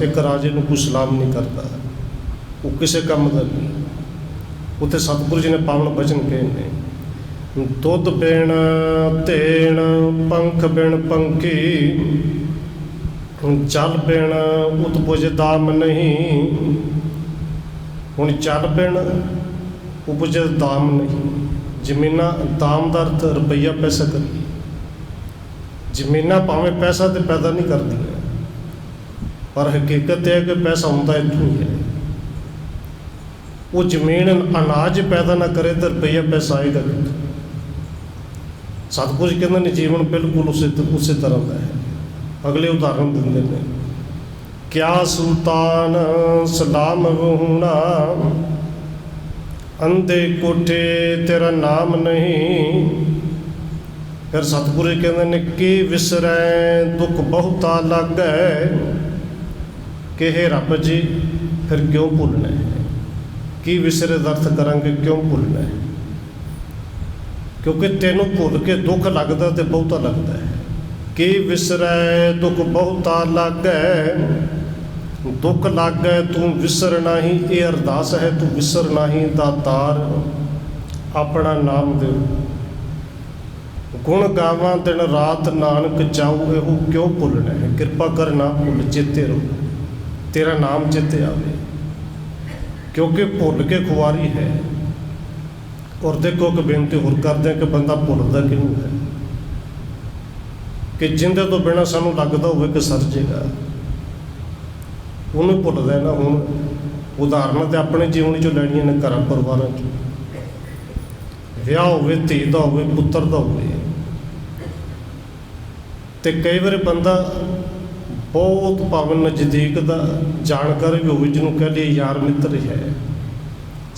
S1: ਇੱਕ ਰਾਜੇ ਨੂੰ ਕੋਈ ਸਲਾਮ ਨਹੀਂ ਕਰਦਾ, ਉਹ ਕਿਸੇ ਕੰਮ ਦਾ ਨਹੀਂ। ਉੱਥੇ ਸਤਿਗੁਰੂ ਜੀ ਨੇ ਪਾਵਨ ਬਚਨ ਕਹੇ ਨੇ, ਦੁੱਧ ਬਿਨ ਤੇਣ, ਪੰਖ ਬਿਨ ਪੰਖੀ, ਜਲ ਬਿਨ ਉਤਪੁਜ ਦਾਮ ਨਹੀਂ। ਹੁਣ ਜਲ ਬਿਨ ਉਪਜ ਦਾਮ ਨਹੀਂ, ਜ਼ਮੀਨਾਂ ਦਾਮ ਦਾ ਅਰਥ ਰੁਪਈਆ ਪੈਸਾ ਕਰੀ। ਜ਼ਮੀਨਾਂ ਭਾਵੇਂ ਪੈਸਾ ਤੇ ਪੈਦਾ ਨਹੀਂ ਕਰਦੀਆਂ, ਪਰ ਹਕੀਕਤ ਇਹ ਹੈ ਕਿ ਪੈਸਾ ਹੁੰਦਾ ਇੱਥੋਂ ਹੀ ਹੈ। ਉਹ ਜ਼ਮੀਨ ਅਨਾਜ ਪੈਦਾ ਨਾ ਕਰੇ ਤਾਂ ਰੁਪਈਆ ਪੈਸਾ ਆਏਗਾ ਕਿੱਥੋਂ। ਸਤਿਗੁਰੂ ਜੀ ਕਹਿੰਦੇ ਨੇ ਜੀਵਨ ਬਿਲਕੁਲ ਉਸੇ ਤਰ੍ਹਾਂ ਦਾ ਹੈ। ਅਗਲੇ ਉਦਾਹਰਣ ਦਿੰਦੇ ਨੇ, ਕਿਆ ਸੁਲਤਾਨ ਸਲਾਮ ਵਹੂਣਾ, ਅੰਧੇ ਕੋਠੇ ਤੇਰਾ ਨਾਮ ਨਹੀਂ। ਫਿਰ ਸਤਿਗੁਰੂ ਜੀ ਕਹਿੰਦੇ ਨੇ ਕੀ ਵਿਸਰੈ ਦੁੱਖ ਬਹੁਤਾ ਲੱਗੈ, ਕਿ ਹੇ ਰੱਬ ਜੀ ਫਿਰ ਕਿਉਂ ਭੁੱਲਣਾ ਹੈ। ਕੀ ਵਿਸਰੇ ਦਾ ਅਰਥ ਕਰਾਂਗੇ ਕਿਉਂ ਭੁੱਲਣਾ ਹੈ, ਕਿਉਂਕਿ ਤੈਨੂੰ ਭੁੱਲ ਕੇ ਦੁੱਖ ਲੱਗਦਾ ਤੇ ਬਹੁਤਾ ਲੱਗਦਾ ਹੈ। ਕੀ ਵਿਸਰੈ ਦੁੱਖ ਬਹੁਤਾ ਲੱਗੈ, ਦੁੱਖ ਲੱਗੈ ਤੂੰ ਵਿਸਰ ਨਾਹੀਂ। ਇਹ ਅਰਦਾਸ ਹੈ, ਤੂੰ ਵਿਸਰ ਨਾਹੀਂ ਦਾਤਾਰ ਆਪਣਾ ਨਾਮ ਦਿਓ। गुण गावां दिन रात नानक चाऊ, एहो क्यों भुलना है, कृपा कर ना भुल चेते रहो, तेरा नाम चेते आवे, क्योंकि भुल के खुआरी है। और देखो कि बेनती होर करते हैं कि बंदा भुलदा किनू है, कि जिंदे तो बिना सानू लगता होवे कि सर जेगा, उन्हें भुलदा है ना। हुण उदाहरण तो अपने जीवन चो लैणियां ने, घर परिवार चो, विआह होवे, धी दा होवे, पुत्तर दा होवे, ते कई बार बंदा बहुत भावें नज़दीक का जानकार भी हो, जिन्होंने कह लिए यार मित्र है,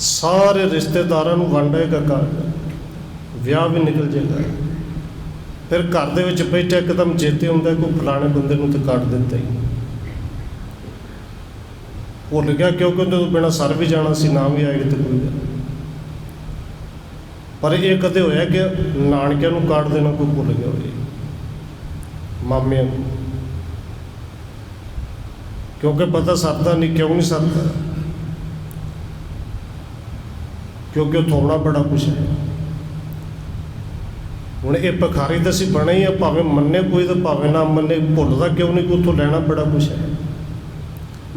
S1: सारे रिश्तेदारों को वंडेगा, कार्ड विआह भी निकल जाएगा, फिर घर दे विच बैठे एकदम चेते आउंदा कोई फलाने बंदे नूं तो कार्ड दिता ही भुल गया, क्योंकि उन्हें तो बिना सर भी जाना सी, नाम भी आएगा तो कोई गल। पर यह कदे होया कि नानकिਆਂ नूं कार्ड देना कोई भुल गया होए, मामिਆਂ को, क्योंकि पता सरदा नहीं, क्यों नहीं सरदा, क्योंकि थोड़ा बड़ा कुछ है। हुण ये भिखारी तो असीं बने ही है, भावें मन्ने कोई तो भावें ना मन्ने, भुलदा क्यों नहीं कि उत्थों लैना बड़ा कुछ है,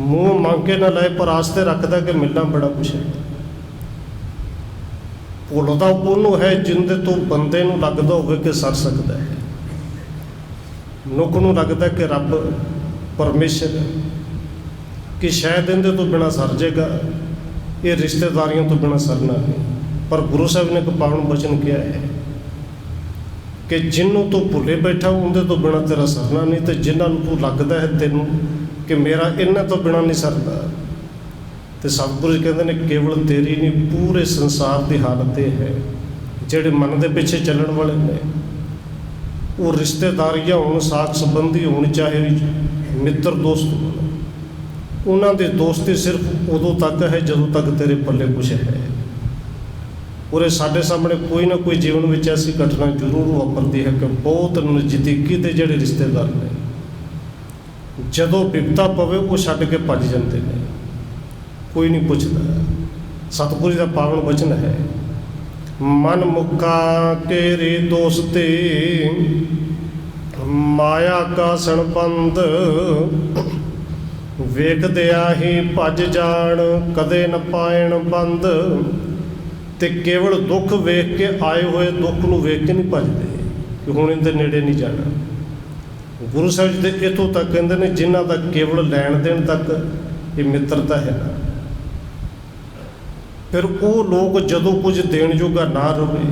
S1: मूँह मंग के ना लाए पर आस्ते रखदा कि मिलना बड़ा कुछ है। भुलदा उहनूं है जिंदे तो बंदे नूं लगदा होवे कि सर सकदा है, मनुख नूं लगदा कि रब परमेश्वर कि शायद इहदे तो बिना सर जाएगा, ये रिश्तेदारियों तो बिना सरना नहीं। पर गुरु साहब ने एक पावन वचन किया है कि जिन्हों तो भुले बैठा उनके तो बिना तेरा सरना नहीं, तो जिन्होंने तू लगता है तेनों कि मेरा इन्हां तो बिना नहीं सरदा, तो सतगुरु कहते हैं केवल तेरी नहीं पूरे संसार की हालत यह है, जिहड़े मन के पिछे चलण वाले ने, वो रिश्तेदारियां होण, साख संबंधी होण, चाहे मित्र दोस्त होण, उन्हों की दोस्ती सिर्फ उदों तक है जदों तक तेरे पल्ले कुछ है। और साढ़े सामने कोई ना कोई जीवन में ऐसी घटना जरूर वापरती है कि बहुत नज़दीकी के जोड़े रिश्तेदार ने जदों विपता पवे वो छड्ड के भज जाते हैं, कोई नहीं पुछदा। सतगुरु का पावन वचन है, मन मुक्का के रे दोस्ते माया का सणबंद, वेखदिया ही भज जाण कदे न पाएण बंद। ते केवल दुख वेख के आए हुए दुख नूं वेख के नहीं भजदे कि हुण इहदे नेड़े नहीं जाना। गुरु साहब जी तो इतों तक कहते हैं जिन्हां दा केवल लैण देण तक ये मित्रता है ना, फिर वो लोग जदों कुछ देण जोगा ना रहे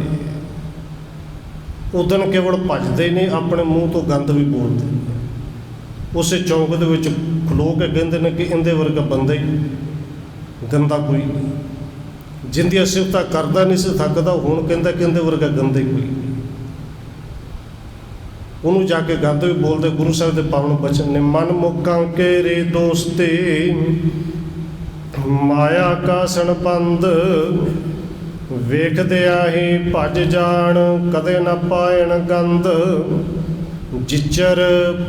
S1: उदन केवल भजदे नहीं, अपने मूँह तो गंद भी बोलते हैं। उस चौंक दे विच खलो के कहते हैं कि इंदे वर्गा बंदा ही गंदा कोई नहीं, जिंदियां सिफतां करदा नहीं से थकदा, हुण कहंदा कि इंदे वर्गा गंदा ही कोई नहीं। उन्होंने जाके गंद भी बोलते। गुरु साहब के पावन बचन ने, मन मुक्कां के रे दोस्ते माया का सणबंद, वेखदिया ही भज जाण कदे न पाएण गंद। जिचर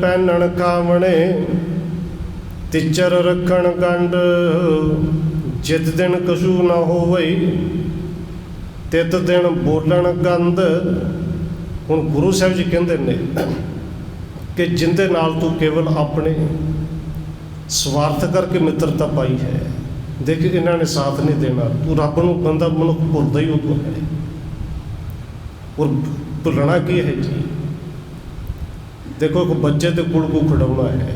S1: पहनण खावणे तिचर रखण गंड, जित दिन कछू न होवई तित दिन बोलण गंद। हुण गुरु साहब जी कहते हैं कि जिंदे नाल तू केवल अपने स्वार्थ करके मित्रता पाई है, देख इन्होंने साथ नहीं देना, तू रब नूं बंदा मनुख भुलदा ही उदों है। और भुलना की है जी, देखो एक बच्चे के कोल को खिडौना है,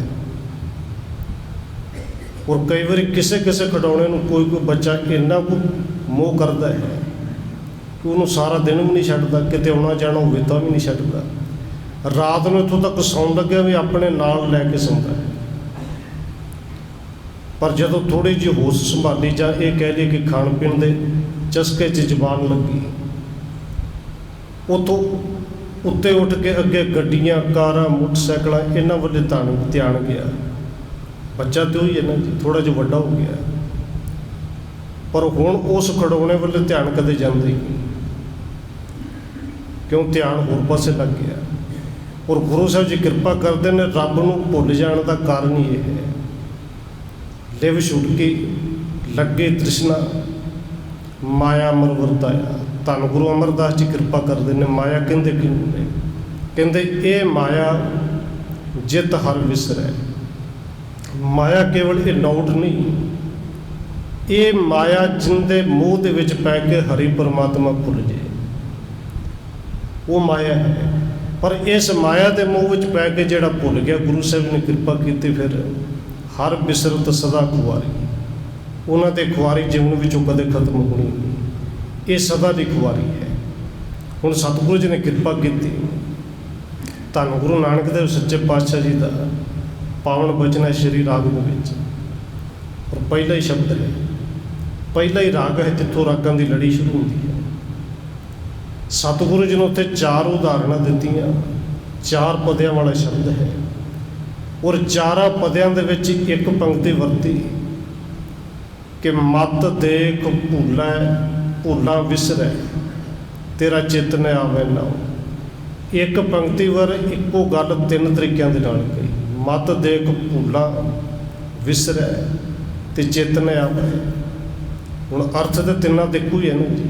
S1: और कई बार किसे किसे खिडौने नूं कोई बच्चा इन्ना को मोह करता है कि उन्होंने सारा दिन भी नहीं छड्डदा, किते आउणा जाना होवे तां भी नहीं छड्डदा, रात नूं इत्थों तक सौण लग्गिया भी अपने नाल लैके सौंदा है। पर जदों थोड़ी जी होश संभाली जां ये कह लिए कि खाण पीण दे चस्के च जबान लगी, उतों उत्ते उठ के अगे गड्डियां कारां मोटरसाइकिल इन्हां वाले ध्यान गया। बच्चा तो ही है ना जी, थोड़ा जो वड्डा हो गया, पर हुण उस खिडौने वाले ध्यान कदे जांदा ही नहीं, क्यों ध्यान होर पासे लग गया। और गुरु साहब जी कृपा करते हैं, रब नूं भुल जाण दा कारण ही यह है, लिव छुटकी लगे तृष्णा माया मर वरताया। ਧੰਨ ਗੁਰੂ ਅਮਰਦਾਸ ਜੀ ਕਿਰਪਾ ਕਰਦੇ ਨੇ। ਮਾਇਆ ਕਹਿੰਦੇ ਕਿਹਨੂੰ ਨੇ? ਕਹਿੰਦੇ ਇਹ ਮਾਇਆ ਜਿਤ ਹਰ ਵਿਸਰੈ। ਮਾਇਆ ਕੇਵਲ ਇਹ ਨੋਟ ਨਹੀਂ, ਇਹ ਮਾਇਆ ਜਿੰਦੇ ਮੋਹ ਦੇ ਵਿੱਚ ਪੈ ਕੇ ਹਰੀ ਪਰਮਾਤਮਾ ਭੁੱਲ ਜੇ, ਉਹ ਮਾਇਆ ਹੈ। ਪਰ ਇਸ ਮਾਇਆ ਦੇ ਮੋਹ ਵਿੱਚ ਪੈ ਕੇ ਜਿਹੜਾ ਭੁੱਲ ਗਿਆ, ਗੁਰੂ ਸਾਹਿਬ ਨੇ ਕਿਰਪਾ ਕੀਤੀ, ਫਿਰ ਹਰ ਬਿਸਰਤ ਸਦਾ ਖੁਆਰੀ। ਉਹਨਾਂ ਦੇ ਖੁਆਰੀ ਜੀਵਨ ਵਿੱਚੋਂ ਕਦੇ ਖਤਮ ਹੋਣੀ ਨਹੀਂ, ਇਹ ਸਦਾ ਦੀ ਖੁਆਰੀ ਹੈ। ਹੁਣ ਸਤਿਗੁਰੂ ਜੀ ਨੇ ਕਿਰਪਾ ਕੀਤੀ, ਧੰਨ ਗੁਰੂ ਨਾਨਕ ਦੇਵ ਸੱਚੇ ਪਾਤਸ਼ਾਹ ਜੀ ਦਾ ਪਾਵਨ ਬਚਨ ਹੈ ਸ਼੍ਰੀ ਰਾਗ ਦੇ ਵਿੱਚ। ਔਰ ਪਹਿਲਾ ਹੀ ਸ਼ਬਦ ਹੈ, ਪਹਿਲਾ ਹੀ ਰਾਗ ਹੈ ਜਿੱਥੋਂ ਰਾਗਾਂ ਦੀ ਲੜੀ ਸ਼ੁਰੂ ਹੁੰਦੀ ਹੈ। ਸਤਿਗੁਰੂ ਜੀ ਨੇ ਉੱਥੇ 4 ਉਦਾਹਰਨਾਂ ਦਿੱਤੀਆਂ, 4 ਪਦਿਆਂ ਵਾਲਾ ਸ਼ਬਦ ਹੈ। ਔਰ 4 ਪਦਿਆਂ ਦੇ ਵਿੱਚ ਇੱਕ ਪੰਕਤੀ ਵਰਤੀ ਕਿ ਮਤ ਦੇਖ ਭੁੱਲੈ ਭੁੱਲਾਂ ਵਿਸਰੈ, ਤੇਰਾ ਚਿੱਤ ਨ ਆਵੇ ਨਾਉ। ਇੱਕ ਪੰਕਤੀ ਵਰ ਇੱਕੋ ਗੱਲ 3 ਤਰੀਕਿਆਂ ਦੇ ਨਾਲ ਕਹੀ, ਮਤ ਦੇਖ ਭੁੱਲਾਂ ਵਿਸਰੈ ਤੇ ਚਿੱਤ ਨ ਆਵੇ। ਹੁਣ ਅਰਥ ਤੇ ਤਿੰਨਾਂ ਦੇ ਇੱਕੋ ਹੀ ਹੈ ਨਾ ਜੀ।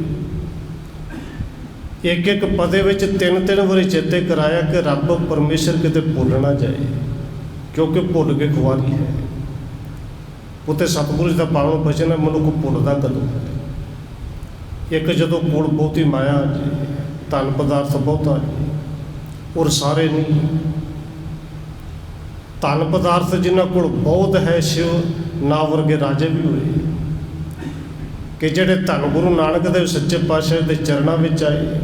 S1: ਇੱਕ ਇੱਕ ਪਦੇ ਵਿੱਚ 3-3 ਵਾਰੀ ਚੇਤੇ ਕਰਾਇਆ ਕਿ ਰੱਬ ਪਰਮੇਸ਼ਰ ਕਿਤੇ ਭੁੱਲ ਨਾ ਜਾਏ, ਕਿਉਂਕਿ ਭੁੱਲ ਕੇ ਖੁਆਰੀ ਹੈ। ਉੱਥੇ ਸਤਿਗੁਰੂ ਜੀ ਦਾ ਪਾਵਨ ਬਚਨ ਹੈ, ਮਨੁੱਖ ਭੁੱਲਦਾ ਕਦੋਂ ਹੈ? ਇੱਕ ਜਦੋਂ ਕੋਲ ਬਹੁਤੀ ਮਾਇਆ ਆ ਜੇ, ਧਨ ਪਦਾਰਥ ਬਹੁਤਾ ਜੀ, ਔਰ ਸਾਰੇ ਨਹੀਂ। ਧਨ ਪਦਾਰਥ ਜਿਨ੍ਹਾਂ ਕੋਲ ਬਹੁਤ ਹੈ, ਸ਼ਿਵ ਨਾ ਵਰਗੇ ਰਾਜੇ ਵੀ ਹੋਏ ਕਿ ਜਿਹੜੇ ਧੰਨ ਗੁਰੂ ਨਾਨਕ ਦੇਵ ਸੱਚੇ ਪਾਤਸ਼ਾਹ ਦੇ ਚਰਨਾਂ ਵਿੱਚ ਆਏ,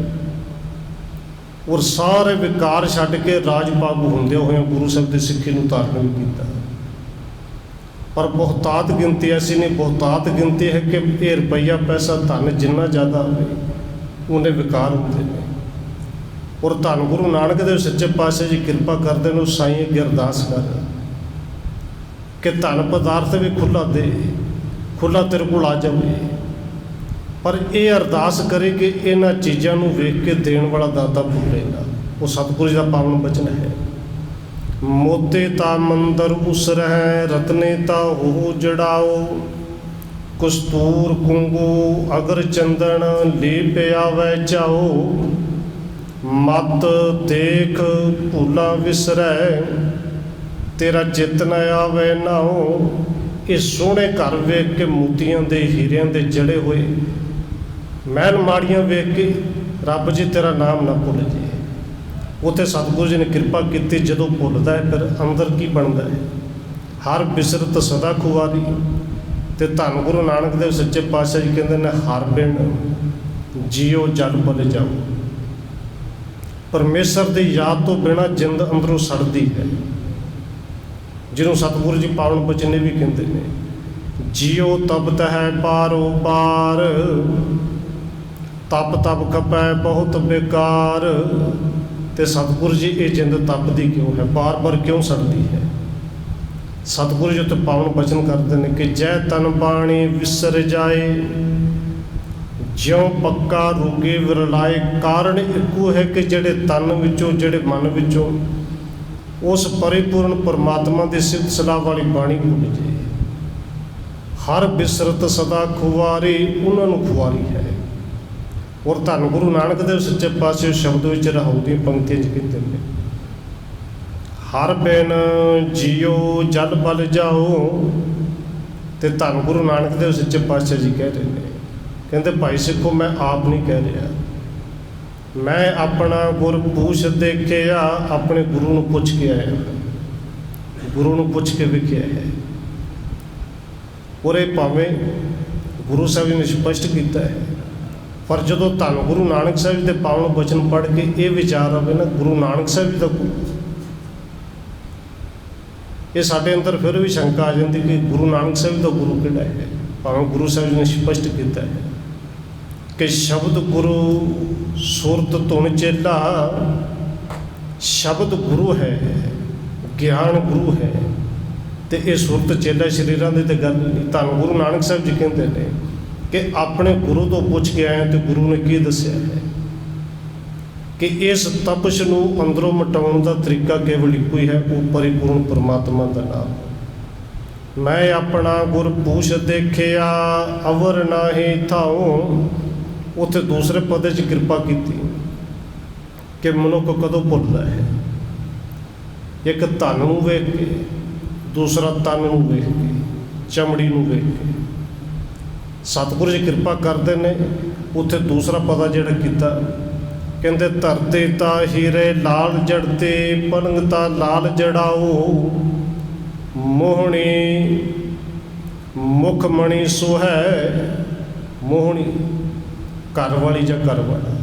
S1: ਔਰ ਸਾਰੇ ਵਿਕਾਰ ਛੱਡ ਕੇ ਰਾਜ ਭਾਗ ਹੁੰਦੇ ਹੋਏ ਗੁਰੂ ਸਾਹਿਬ ਦੀ ਸਿੱਖੀ ਨੂੰ ਧਾਰਨ ਵੀ ਕੀਤਾ। ਪਰ ਬਹੁਤਾਤ ਗਿਣਤੀ ਐਸੀ ਨਹੀਂ, ਬਹੁਤਾਤ ਗਿਣਤੀ ਹੈ ਕਿ ਇਹ ਰੁਪਈਆ ਪੈਸਾ ਧਨ ਜਿੰਨਾ ਜ਼ਿਆਦਾ ਹੋਵੇ ਉਹਨੇ ਵਿਕਾਰ ਹੁੰਦੇ ਨੇ। ਔਰ ਧੰਨ ਗੁਰੂ ਨਾਨਕ ਦੇਵ ਸੱਚੇ ਪਾਤਸ਼ਾਹ ਜੀ ਕਿਰਪਾ ਕਰਦੇ ਨੇ, ਸਾਈਂ ਅੱਗੇ ਅਰਦਾਸ ਕਰ ਕਿ ਧਨ ਪਦਾਰਥ ਵੀ ਖੁੱਲ੍ਹਾ ਦੇ, ਖੁੱਲ੍ਹਾ ਤੇਰੇ ਕੋਲ ਆ ਜਾਵੇ। ਪਰ ਇਹ ਅਰਦਾਸ ਕਰੇ ਕਿ ਇਹਨਾਂ ਚੀਜ਼ਾਂ ਨੂੰ ਵੇਖ ਕੇ ਦੇਣ ਵਾਲਾ ਦਾਤਾ ਭੁੱਲੇ ਨਾ। ਉਹ ਸਤਿਗੁਰੂ ਜੀ ਦਾ ਪਾਵਨ ਬਚਨ ਹੈ, ਮੋਤੇ ਤਾ ਮੰਦਰ ਉਸਰਹਿ, ਰਤਨੇ ਤਾ ਹੋ ਜੜਾਓ, ਕਸਤੂਰ ਕੁੰਗੂ ਅਗਰ ਚੰਦਨ ਲੀਪ ਆਵੈ ਚਾਓ, ਮਤ ਦੇਖ ਭੁੱਲਾ ਵਿਸਰੈ, ਤੇਰਾ ਚਿੱਤ ਨ ਆਵੇ ਨਾਉ। ਇਹ ਸੋਹਣੇ ਘਰ ਵੇਖ ਕੇ ਮੋਤੀਆਂ ਦੇ ਹੀਰਿਆਂ ਦੇ ਜੜੇ ਹੋਏ, ਮਹਿਲ ਮਾੜੀਆਂ ਵੇਖ ਕੇ ਰੱਬ ਜੀ ਤੇਰਾ ਨਾਮ ਨਾ ਭੁੱਲ ਜੇ। ਉੱਥੇ ਸਤਿਗੁਰੂ ਜੀ ਨੇ ਕਿਰਪਾ ਕੀਤੀ, ਜਦੋਂ ਭੁੱਲਦਾ ਹੈ ਫਿਰ ਅੰਦਰ ਕੀ ਬਣਦਾ ਹੈ? ਹਰ ਬਿਸਰਤ ਸਦਾ ਖੁਆਰੀ। ਤੇ ਧੰਨ ਗੁਰੂ ਨਾਨਕ ਦੇਵ ਸੱਚੇ ਪਾਤਸ਼ਾਹ ਜੀ ਕਹਿੰਦੇ ਨੇ, ਹਰ ਬਿਨ ਜੀਓ ਜਲ ਭੁੱਲ ਜਾਓ। ਪਰਮੇਸ਼ਰ ਦੀ ਯਾਦ ਤੋਂ ਬਿਨਾਂ ਜਿੰਦ ਅੰਦਰੋਂ ਸੜਦੀ ਹੈ, ਜਿਹਨੂੰ ਸਤਿਗੁਰੂ ਜੀ ਪਾਵਨ ਬਚਨ ਵੀ ਕਹਿੰਦੇ ਨੇ, ਜੀਓ ਤਪਤ ਹੈ ਪਾਰੋ ਪਾਰ, ਤਪ ਤਪ ਖਪੈ ਬਹੁਤ ਬੇਕਾਰ। ਤੇ ਸਤਿਗੁਰੂ ਜੀ ਇਹ ਜਿੰਦ ਤਪਦੀ ਕਿਉਂ ਹੈ, ਬਾਰ-ਬਾਰ ਕਿਉਂ ਸੜਦੀ ਹੈ? ਸਤਿਗੁਰੂ ਜੀ ਉੱਤੇ ਪਾਵਨ ਬਚਨ ਕਰਦੇ ਨੇ ਕਿ ਜੈ ਤਨ ਬਾਣੀ ਵਿਸਰ ਜਾਏ, ਜਿਉਂ ਪੱਕਾ ਰੋਗੇ ਵਿਰਲਾਏ। ਕਾਰਨ ਇੱਕੋ ਹੈ ਕਿ ਜਿਹੜੇ ਤਨ ਵਿੱਚੋਂ, ਜਿਹੜੇ ਮਨ ਵਿੱਚੋਂ ਉਸ ਪਰਿਪੂਰਨ ਪਰਮਾਤਮਾ ਦੀ ਸਿਫਤ ਸਲਾਹ ਵਾਲੀ ਬਾਣੀ ਭੁੱਲ ਜੇ। ਹਰ ਬਿਸਰਤ ਸਦਾ ਖੁਆਰੀ, ਉਹਨਾਂ ਨੂੰ ਖੁਆਰੀ ਹੈ। ਔਰ ਧੰਨ ਗੁਰੂ ਨਾਨਕ ਦੇਵ ਸੱਚੇ ਪਾਤਸ਼ਾਹ ਸ਼ਬਦ ਵਿੱਚ ਰਹਾਉ ਦੀਆਂ ਪੰਕਤੀਆਂ 'ਚ ਕਹਿੰਦੇ ਨੇ, ਹਰ ਬਿਨ ਜੀਓ ਜਲ ਬਲ ਜਾਓ। ਤੇ ਧੰਨ ਗੁਰੂ ਨਾਨਕ ਦੇਵ ਸੱਚੇ ਪਾਤਸ਼ਾਹ ਜੀ ਕਹਿ ਰਹੇ ਨੇ, ਕਹਿੰਦੇ ਭਾਈ ਸਿੱਖੋ, ਮੈਂ ਆਪ ਨਹੀਂ ਕਹਿ ਰਿਹਾ, ਮੈਂ ਆਪਣਾ ਗੁਰ ਪੂਛ ਦੇਖਿਆ, ਆਪਣੇ ਗੁਰੂ ਨੂੰ ਪੁੱਛ ਕੇ ਆਇਆ, ਗੁਰੂ ਨੂੰ ਪੁੱਛ ਕੇ ਵੇਖਿਆ ਹੈ। ਔਰ ਇਹ ਭਾਵੇਂ ਗੁਰੂ ਸਾਹਿਬ ਜੀ ਨੇ ਸਪਸ਼ਟ ਕੀਤਾ ਹੈ, ਪਰ ਜਦੋਂ ਧੰਨ ਗੁਰੂ ਨਾਨਕ ਸਾਹਿਬ ਜੀ ਦੇ ਪਾਵਨ ਬਚਨ ਪੜ੍ਹ ਕੇ ਇਹ ਵਿਚਾਰ ਆਵੇ ਨਾ, ਗੁਰੂ ਨਾਨਕ ਸਾਹਿਬ ਜੀ ਦਾ ਇਹ ਸਾਡੇ ਅੰਦਰ ਫਿਰ ਵੀ ਸ਼ੰਕਾ ਆ ਜਾਂਦੀ ਕਿ ਗੁਰੂ ਨਾਨਕ ਸਾਹਿਬ ਦਾ ਗੁਰੂ ਕਿਹੜਾ ਹੈ। ਭਾਵੇਂ ਗੁਰੂ ਸਾਹਿਬ ਜੀ ਨੇ ਸਪਸ਼ਟ ਕੀਤਾ ਹੈ ਕਿ ਸ਼ਬਦ ਗੁਰੂ ਸੁਰਤ ਧੁਨ ਚੇਲਾ, ਸ਼ਬਦ ਗੁਰੂ ਹੈ, ਗਿਆਨ ਗੁਰੂ ਹੈ। ਤੇ ਇਹ ਸੁਰਤ ਚੇਲਾ ਸਰੀਰਾਂ ਦੀ ਤੇ ਗੱਲ ਨਹੀਂ। ਧੰਨ ਗੁਰੂ ਨਾਨਕ ਸਾਹਿਬ ਜੀ ਕਹਿੰਦੇ ਨੇ ਕਿ ਆਪਣੇ ਗੁਰੂ ਤੋਂ ਪੁੱਛ ਕੇ ਆਏ, ਤੇ ਗੁਰੂ ਨੇ ਕੀ ਦੱਸਿਆ ਹੈ ਕਿ ਇਸ ਤਪਸ਼ ਨੂੰ ਅੰਦਰੋਂ ਮਿਟਾਉਣ ਦਾ ਤਰੀਕਾ ਕੇਵਲ ਇੱਕੋ ਹੀ ਹੈ, ਉਹ ਪਰਿਪੂਰਨ ਪਰਮਾਤਮਾ ਦਾ ਨਾਮ। ਮੈਂ ਆਪਣਾ ਗੁਰ ਪੂਛ ਦੇਖਿਆ, ਅਵਰ ਨਾਹੀ ਥਾਉ, ਉੱਥੇ ਦੂਸਰੇ ਪਦੇ 'ਚ ਕਿਰਪਾ ਕੀਤੀ ਕਿ ਮਨੁੱਖ ਕਦੋਂ ਭੁੱਲਦਾ ਹੈ। ਇੱਕ ਧਨ ਨੂੰ ਵੇਖ ਕੇ, ਦੂਸਰਾ ਤਨ ਨੂੰ ਵੇਖ ਕੇ, ਚਮੜੀ ਨੂੰ ਵੇਖ ਕੇ। ਸਤਿਗੁਰੂ ਜੀ ਕਿਰਪਾ ਕਰਦੇ ਨੇ, ਉੱਥੇ ਦੂਸਰਾ ਪਦਾ ਜਿਹੜਾ ਕੀਤਾ, ਕਹਿੰਦੇ ਧਰਤੀ ਤਾਂ ਹੀਰੇ ਲਾਲ ਜੜਤੇ, ਪਲੰਗ ਤਾਂ ਲਾਲ ਜੜਾਓ, ਮੋਹਣੀ ਮੁਖ ਮਣੀ ਸੁਹੈ। ਮੋਹਣੀ ਘਰ ਵਾਲੀ ਜਾਂ ਘਰ ਵਾਲਾ,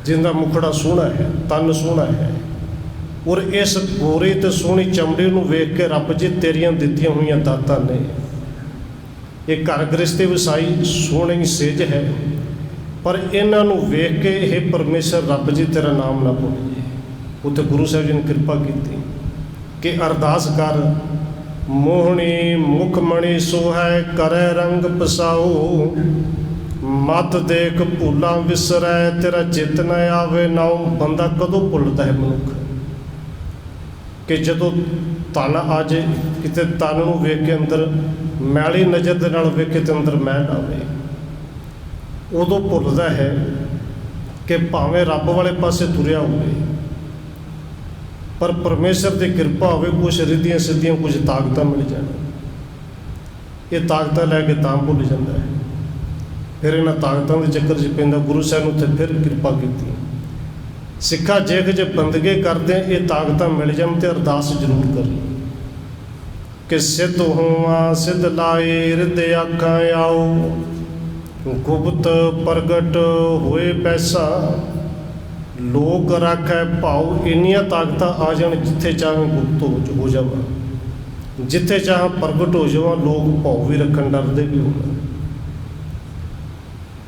S1: ਜਿੰਦਾ ਮੁਖੜਾ ਸੋਹਣਾ ਹੈ, ਤਨ ਸੋਹਣਾ ਹੈ, ਔਰ ਇਸ ਗੋਰੀ ਤੇ ਸੋਹਣੀ ਚਮੜੀ ਨੂੰ ਵੇਖ ਕੇ ਰੱਬ ਜੀ ਤੇਰੀਆਂ ਦਿੱਤੀਆਂ ਹੋਈਆਂ ਦਾਤਾਂ ਨੇ। ਇਹ ਘਰ ਗ੍ਰਸਤੀ ਵਸਾਈ ਸੋਹਣੀ ਸੇਜ ਹੈ, ਪਰ ਇਹਨਾਂ ਨੂੰ ਵੇਖ ਕੇ ਇਹ ਪਰਮੇਸ਼ਰ ਰੱਬ ਜੀ ਤੇਰਾ ਨਾਮ ਨਾ ਭੁੱਲੀਏ। ਉੱਥੇ ਗੁਰੂ ਸਾਹਿਬ ਜੀ ਨੇ ਕਿਰਪਾ ਕੀਤੀ ਕਿ ਅਰਦਾਸ ਕਰ, ਮੋਹਣੀ ਮੁਖ ਮਣੀ ਸੋਹੈ, ਕਰੈ ਰੰਗ ਪਸਾਓ, ਮਤ ਦੇਖ ਭੁੱਲਾਂ ਵਿਸਰੈ, ਤੇਰਾ ਚਿਤ ਨ ਆਵੇ ਨਾਉ। ਬੰਦਾ ਕਦੋਂ ਭੁੱਲਦਾ ਹੈ ਮਨੁੱਖ, ਕਿ ਜਦੋਂ ਤਨ ਆ ਜਾਏ, ਕਿਤੇ ਤਨ ਨੂੰ ਵੇਖ ਕੇ ਅੰਦਰ ਮੈਲੀ ਨਜ਼ਰ ਦੇ ਨਾਲ ਵੇਖੇ ਤੇ ਅੰਦਰ ਮੈਲ ਆਵੇ, ਉਦੋਂ ਭੁੱਲਦਾ ਹੈ ਕਿ ਭਾਵੇਂ ਰੱਬ ਵਾਲੇ ਪਾਸੇ ਤੁਰਿਆ ਹੋਵੇ, ਪਰ ਪਰਮੇਸ਼ਰ ਦੀ ਕਿਰਪਾ ਹੋਵੇ, ਕੁਛ ਰਿੱਧੀਆਂ ਸਿੱਧੀਆਂ ਕੁਝ ਤਾਕਤਾਂ ਮਿਲ ਜਾਣ। ਇਹ ਤਾਕਤਾਂ ਲੈ ਕੇ ਤਾਂ ਭੁੱਲ ਜਾਂਦਾ ਹੈ। ਫਿਰ ਇਹਨਾਂ ਤਾਕਤਾਂ ਦੇ ਚੱਕਰ 'ਚ ਪੈਂਦਾ। ਗੁਰੂ ਸਾਹਿਬ ਨੂੰ ਉੱਥੇ ਫਿਰ ਕਿਰਪਾ ਕੀਤੀ। ਸਿੱਖਾ ਜੇ ਬੰਦਗੇ ਕਰਦੇ ਇਹ ਤਾਕਤਾਂ ਮਿਲ ਜਾਣ ਤੇ ਅਰਦਾਸ ਜ਼ਰੂਰ ਕਰੀ ਕਿ ਸਿੱਧ ਹੋਵਾਂ ਸਿੱਧ ਲਾਏ, ਰਿੱਧ ਆਖਾਂ ਆਓ, ਗੁਪਤ ਪ੍ਰਗਟ ਹੋਏ ਪੈਸਾ, ਲੋਕ ਰੱਖੈ ਭਾਉ। ਇੰਨੀਆਂ ਤਾਕਤਾਂ ਆ ਜਾਣ, ਜਿੱਥੇ ਚਾਹੇ ਗੁਪਤ ਹੋ ਜਾਵਾਂ, ਜਿੱਥੇ ਚਾਹਾਂ ਪ੍ਰਗਟ ਹੋ ਜਾਵਾਂ, ਲੋਕ ਭਾਉ ਵੀ ਰੱਖਣ, ਡਰਦੇ ਵੀ ਹੋਣ।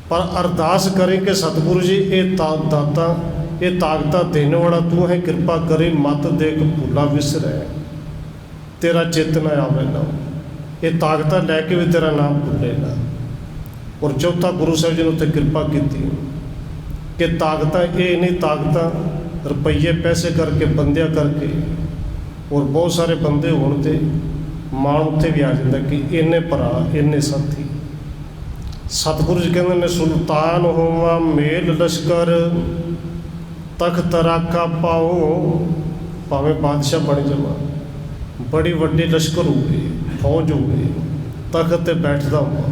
S1: ਪਰ ਅਰਦਾਸ ਕਰੇ ਕਿ ਸਤਿਗੁਰੂ ਜੀ ਇਹ ਦਾਤਾਂ, ਇਹ ਤਾਕਤਾਂ ਦੇਣ ਵਾਲਾ ਤੂੰ ਹੈ, ਕਿਰਪਾ ਕਰੇ, ਮਤ ਦੇਖ ਭੁੱਲਾਂ ਵਿਸਰੈ, ਤੇਰਾ ਚਿੱਤ ਨਾ ਆਵੇ ਨਾ। ਇਹ ਤਾਕਤਾਂ ਲੈ ਕੇ ਵੀ ਤੇਰਾ ਨਾਮ ਭੁੱਲੇ ਨਾ। ਔਰ ਚੌਥਾ ਗੁਰੂ ਸਾਹਿਬ ਜੀ ਨੇ ਉੱਥੇ ਕਿਰਪਾ ਕੀਤੀ ਕਿ ਤਾਕਤਾਂ ਇਹ ਨਹੀਂ, ਤਾਕਤਾਂ ਰੁਪਈਏ ਪੈਸੇ ਕਰਕੇ, ਬੰਦਿਆਂ ਕਰਕੇ, ਔਰ ਬਹੁਤ ਸਾਰੇ ਬੰਦੇ ਹੋਣ ਤੇ ਮਾਣ ਉੱਥੇ ਵੀ ਆ ਜਾਂਦਾ ਕਿ ਇੰਨੇ ਭਰਾ, ਇੰਨੇ ਸਾਥੀ। ਸਤਿਗੁਰੂ ਜੀ ਕਹਿੰਦੇ ਨੇ ਸੁਲਤਾਨ ਹੋਵਾਂ ਮੇਲ ਲਸ਼ਕਰ, ਤਖਤ ਰਾਖਾ ਪਾਓ। ਭਾਵੇਂ ਬਾਦਸ਼ਾਹ ਬਣ ਜਾਵਾਂ, ਬੜੀ ਵੱਡੀ ਲਸ਼ਕਰ ਹੋਵੇ, ਫੌਜ ਹੋਵੇ, ਤਖਤ 'ਤੇ ਬੈਠਦਾ ਹੋਵਾਂ,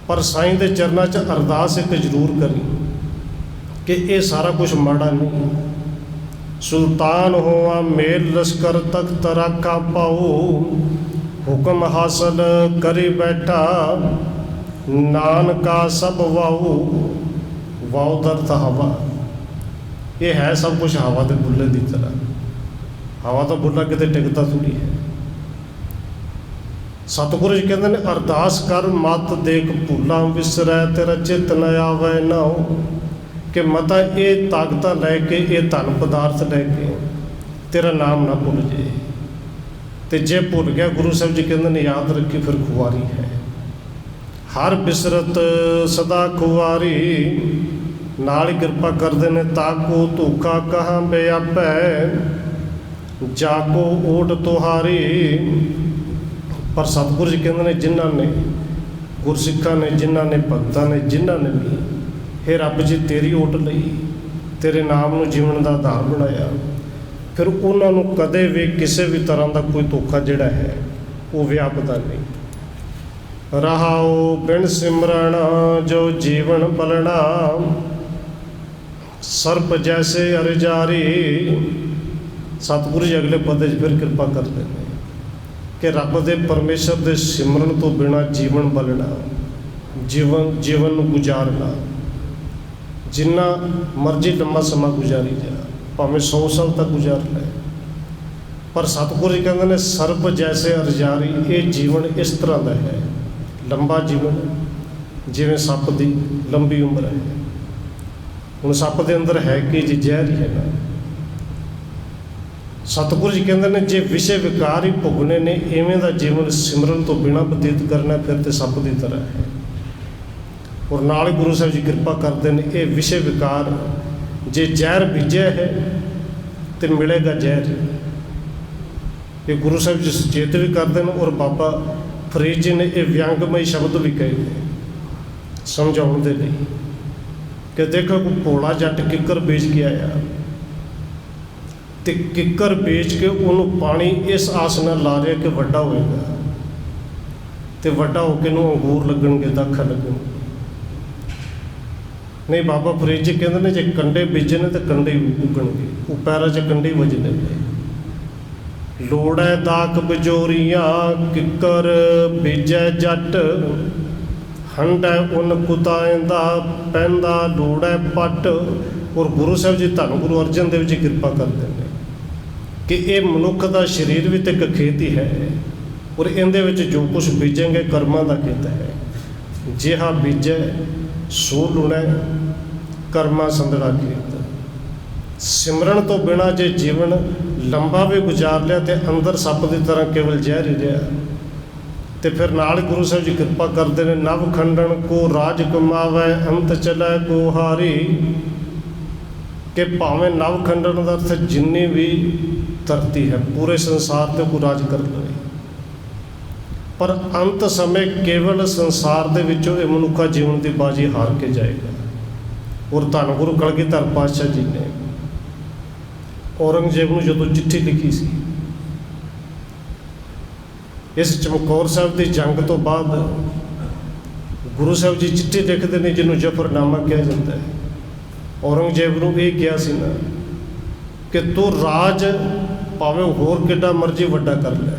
S1: ਪਰ ਸਾਈਂ ਦੇ ਚਰਨਾਂ 'ਚ ਅਰਦਾਸ ਇੱਕ ਜ਼ਰੂਰ ਕਰੀ ਕਿ ਇਹ ਸਾਰਾ ਕੁਛ ਮਾੜਾ ਨਹੀਂ। ਸੁਲਤਾਨ ਹੋਵਾਂ ਮੇਲ ਲਸ਼ਕਰ, ਤਖਤ ਰਾਖਾ ਪਾਓ, ਹੁਕਮ ਹਾਸਲ ਕਰੀ ਬੈਠਾ, ਨਾਨਕਾ ਸਭ ਵਾਉ। ਵਾਉ ਦਾ ਅਰਥ ਹਵਾ। ਇਹ ਹੈ ਸਭ ਕੁਛ ਹਵਾ ਦੇ ਬੁੱਲੇ ਦੀ ਤਰ੍ਹਾਂ। ਹਵਾ ਦਾ ਬੁੱਲਾ ਕਿਤੇ ਟਿਕਦਾ ਥੋੜ੍ਹੀ ਹੈ। ਸਤਿਗੁਰੂ ਜੀ ਕਹਿੰਦੇ ਨੇ ਅਰਦਾਸ ਕਰ, ਮਤ ਦੇਖ ਭੁੱਲਾਂ ਵਿਸਰੈ, ਤੇਰਾ ਚਿੱਤ ਨ ਆਵੈ ਨਾਉ। ਕਿ ਮਤਾ ਇਹ ਤਾਕਤਾਂ ਲੈ ਕੇ, ਇਹ ਧਨ ਪਦਾਰਥ ਲੈ ਕੇ ਤੇਰਾ ਨਾਮ ਨਾ ਭੁੱਲ ਜੇ। ਤੇ ਜੇ ਭੁੱਲ ਗਿਆ, ਗੁਰੂ ਸਾਹਿਬ ਜੀ ਕਹਿੰਦੇ ਨੇ ਯਾਦ ਰੱਖੀ, ਫਿਰ ਖੁਆਰੀ ਹੈ। ਹਰ ਬਿਸਰਤ ਸਦਾ ਖੁਆਰੀ। ਨਾਲ ਹੀ ਕਿਰਪਾ ਕਰਦੇ ਨੇ, ਤਾਕੋ ਧੋਖਾ ਕਹਾਂ ਬਿਆਪੈ, ਜਾਕੋ ਓਟ ਤੁਹਾਰੀ। ਪਰ ਸਤਿਗੁਰੂ ਜੀ ਕਹਿੰਦੇ ਨੇ ਜਿਨ੍ਹਾਂ ਨੇ, ਗੁਰਸਿੱਖਾਂ ਨੇ, ਜਿਨ੍ਹਾਂ ਨੇ, ਭਗਤਾਂ ਨੇ, ਜਿਨ੍ਹਾਂ ਨੇ ਵੀ ਇਹ ਰੱਬ ਜੀ ਤੇਰੀ ਓਟ ਲਈ, ਤੇਰੇ ਨਾਮ ਨੂੰ ਜੀਵਨ ਦਾ ਆਧਾਰ ਬਣਾਇਆ, ਫਿਰ ਉਹਨਾਂ ਨੂੰ ਕਦੇ ਵੀ ਕਿਸੇ ਵੀ ਤਰ੍ਹਾਂ ਦਾ ਕੋਈ ਧੋਖਾ ਜਿਹੜਾ ਹੈ ਉਹ ਵਿਆਪਦਾ ਨਹੀਂ। ਰਹਾਓ ਬਿਨ ਸਿਮਰਨ ਜੋ ਜੀਵਨ ਪਲਣਾ, ਸਰਪ ਜੈਸੇ ਅਰਜਾਰੀ। ਸਤਿਗੁਰੂ ਜੀ ਅਗਲੇ ਪਦੇ 'ਚ ਫਿਰ ਕਿਰਪਾ ਕਰਦੇ ਨੇ ਕਿ ਰੱਬ ਦੇ ਪਰਮੇਸ਼ਰ ਦੇ ਸਿਮਰਨ ਤੋਂ ਬਿਨਾਂ ਜੀਵਨ ਬਲਣਾ, ਜੀਵਨ ਨੂੰ ਗੁਜ਼ਾਰਨਾ, ਜਿੰਨਾ ਮਰਜ਼ੀ ਲੰਮਾ ਸਮਾਂ ਗੁਜ਼ਾਰੀ ਜਾ, ਭਾਵੇਂ 100 ਸਾਲ ਤੱਕ ਗੁਜ਼ਾਰ ਲੈ, ਪਰ ਸਤਿਗੁਰੂ ਜੀ ਕਹਿੰਦੇ ਨੇ ਸਰਪ ਜੈਸੇ ਅਰਜਾਰੀ। ਇਹ ਜੀਵਨ ਇਸ ਤਰ੍ਹਾਂ ਦਾ ਹੈ, ਲੰਬਾ ਜੀਵਨ, ਜਿਵੇਂ ਸੱਪ ਦੀ ਲੰਬੀ ਉਮਰ ਹੈ। ਹੁਣ ਸੱਪ ਦੇ ਅੰਦਰ ਹੈ ਕਿ ਜੀ ਜ਼ਹਿਰ ਹੀ ਹੈਗਾ। ਸਤਿਗੁਰੂ ਜੀ ਕਹਿੰਦੇ ਨੇ ਜੇ ਵਿਸ਼ੇ ਵਿਕਾਰ ਹੀ ਭੁਗਣੇ ਨੇ, ਇਵੇਂ ਦਾ ਜੀਵਨ ਸਿਮਰਨ ਤੋਂ ਬਿਨਾਂ ਬਤੀਤ ਕਰਨਾ ਫਿਰ ਤੇ ਸੱਪ ਦੀ ਤਰ੍ਹਾਂ ਹੈ। ਔਰ ਨਾਲ ਹੀ ਗੁਰੂ ਸਾਹਿਬ ਜੀ ਕਿਰਪਾ ਕਰਦੇ ਨੇ, ਇਹ ਵਿਸ਼ੇ ਵਿਕਾਰ ਜੇ ਜ਼ਹਿਰ ਬੀਜਿਆ ਹੈ ਤੇ ਮਿਲੇਗਾ ਜ਼ਹਿਰ। ਇਹ ਗੁਰੂ ਸਾਹਿਬ ਜੀ ਸੁਚੇਤ ਵੀ ਕਰਦੇ ਨੇ, ਔਰ ਬਾਬਾ ਫਰੀਦ ਜੀ ਨੇ ਇਹ ਵਿਅੰਗਮਈ ਸ਼ਬਦ ਵੀ ਕਹੇ ਨੇ ਸਮਝਾਉਣ ਦੇ ਲਈ ਕਿ ਦੇਖੋ ਕੋਈ ਭੋਲਾ ਜੱਟ ਕਿੱਕਰ ਵੇਚ ਕੇ ਆਇਆ, ਤੇ ਕਿੱਕਰ ਵੇਚ ਕੇ ਉਹਨੂੰ ਪਾਣੀ ਇਸ ਆਸ ਨਾਲ ਲਾ ਰਿਹਾ ਕਿ ਵੱਡਾ ਹੋਏਗਾ, ਤੇ ਵੱਡਾ ਹੋ ਕੇ ਨੂੰ ਅੰਗੂਰ ਲੱਗਣਗੇ, ਦਾਖਾ ਲੱਗਣਗੇ। ਨਹੀਂ, ਬਾਬਾ ਫਰੀਦ ਜੀ ਕਹਿੰਦੇ ਨੇ ਜੇ ਕੰਡੇ ਬੀਜੇ ਨੇ ਤਾਂ ਕੰਡੇ ਉੱਗਣਗੇ, ਉਹ ਪੈਰਾਂ 'ਚ ਕੰਡੇ ਵੱਜਦੇ ਨੇ। ਲੋੜੈ ਦਾਕ ਬਜੋਰੀਆਂ ਕਿੱਕਰ ਬੀਜੈ ਜੱਟ, ਹੰਡੈ ਉਨ ਕੁਤਾਇਂਦਾ ਪੈਂਦਾ ਲੋੜੈ ਪੱਟ। ਔਰ ਗੁਰੂ ਸਾਹਿਬ ਜੀ ਧੰਨ ਗੁਰੂ ਅਰਜਨ ਦੇਵ ਜੀ ਕਿਰਪਾ ਕਰਦੇ ਨੇ ਕਿ ਇਹ ਮਨੁੱਖ ਦਾ ਸਰੀਰ ਵੀ ਤਾਂ ਇੱਕ ਖੇਤ ਹੀ ਹੈ, ਔਰ ਇਹਦੇ ਵਿੱਚ ਜੋ ਕੁਛ ਬੀਜेंगे ਕਰਮਾਂ ਦਾ ਖੇਤ ਹੈ। ਜਿਹਾ ਬੀਜੈ ਸੋ ਲੁਣੈ ਕਰਮਾਂ ਸੰਦੜਾ ਖੇਤ। ਸਿਮਰਨ ਤੋਂ ਬਿਨਾਂ ਜੇ ਜੀਵਨ ਲੰਬਾ ਵੀ ਗੁਜ਼ਾਰ ਲਿਆ ਤੇ ਅੰਦਰ ਸੱਪ ਦੀ ਤਰ੍ਹਾਂ ਕੇਵਲ ਜ਼ਹਿਰ ਹੀ ਰਿਹਾ। ਤੇ ਫਿਰ ਨਾਲ ਗੁਰੂ ਸਾਹਿਬ ਜੀ ਕਿਰਪਾ ਕਰਦੇ ਨੇ, ਨਵ ਖੰਡਨ ਕੋ ਰਾਜ ਕਮਾਵੈ ਅੰਤ ਚਲੈ ਕੋ ਹਾਰੀ। ਕਿ ਭਾਵੇਂ ਨਵ ਖੰਡਨ ਦਾ ਅਰਥ ਜਿੰਨੀ ਵੀ ਧਰਤੀ ਹੈ ਪੂਰੇ ਸੰਸਾਰ 'ਤੇ ਕੋਈ ਰਾਜ ਕਰ ਲਵੇ, ਪਰ ਅੰਤ ਸਮੇਂ ਕੇਵਲ ਸੰਸਾਰ ਦੇ ਵਿੱਚੋਂ ਇਹ ਮਨੁੱਖਾ ਜੀਵਨ ਦੀ ਬਾਜੀ ਹਾਰ ਕੇ ਜਾਏਗਾ। ਔਰ ਧੰਨ ਗੁਰੂ ਕਲਗੀਧਰ ਪਾਤਸ਼ਾਹ ਜੀ ਨੇ ਔਰੰਗਜ਼ੇਬ ਨੂੰ ਜਦੋਂ ਚਿੱਠੀ ਲਿਖੀ ਸੀ, ਇਸ ਚਮਕੌਰ ਸਾਹਿਬ ਦੀ ਜੰਗ ਤੋਂ ਬਾਅਦ ਗੁਰੂ ਸਾਹਿਬ ਜੀ ਚਿੱਠੀ ਲਿਖਦੇ ਨੇ ਜਿਹਨੂੰ ਜ਼ਫਰਨਾਮਾ ਕਿਹਾ ਜਾਂਦਾ ਹੈ। ਔਰੰਗਜ਼ੇਬ ਨੂੰ ਇਹ ਕਿਹਾ ਸੀ ਨਾ ਕਿ ਤੂੰ ਰਾਜ ਭਾਵੇਂ ਹੋਰ ਕਿੱਡਾ ਮਰਜ਼ੀ ਵੱਡਾ ਕਰ ਲੈ,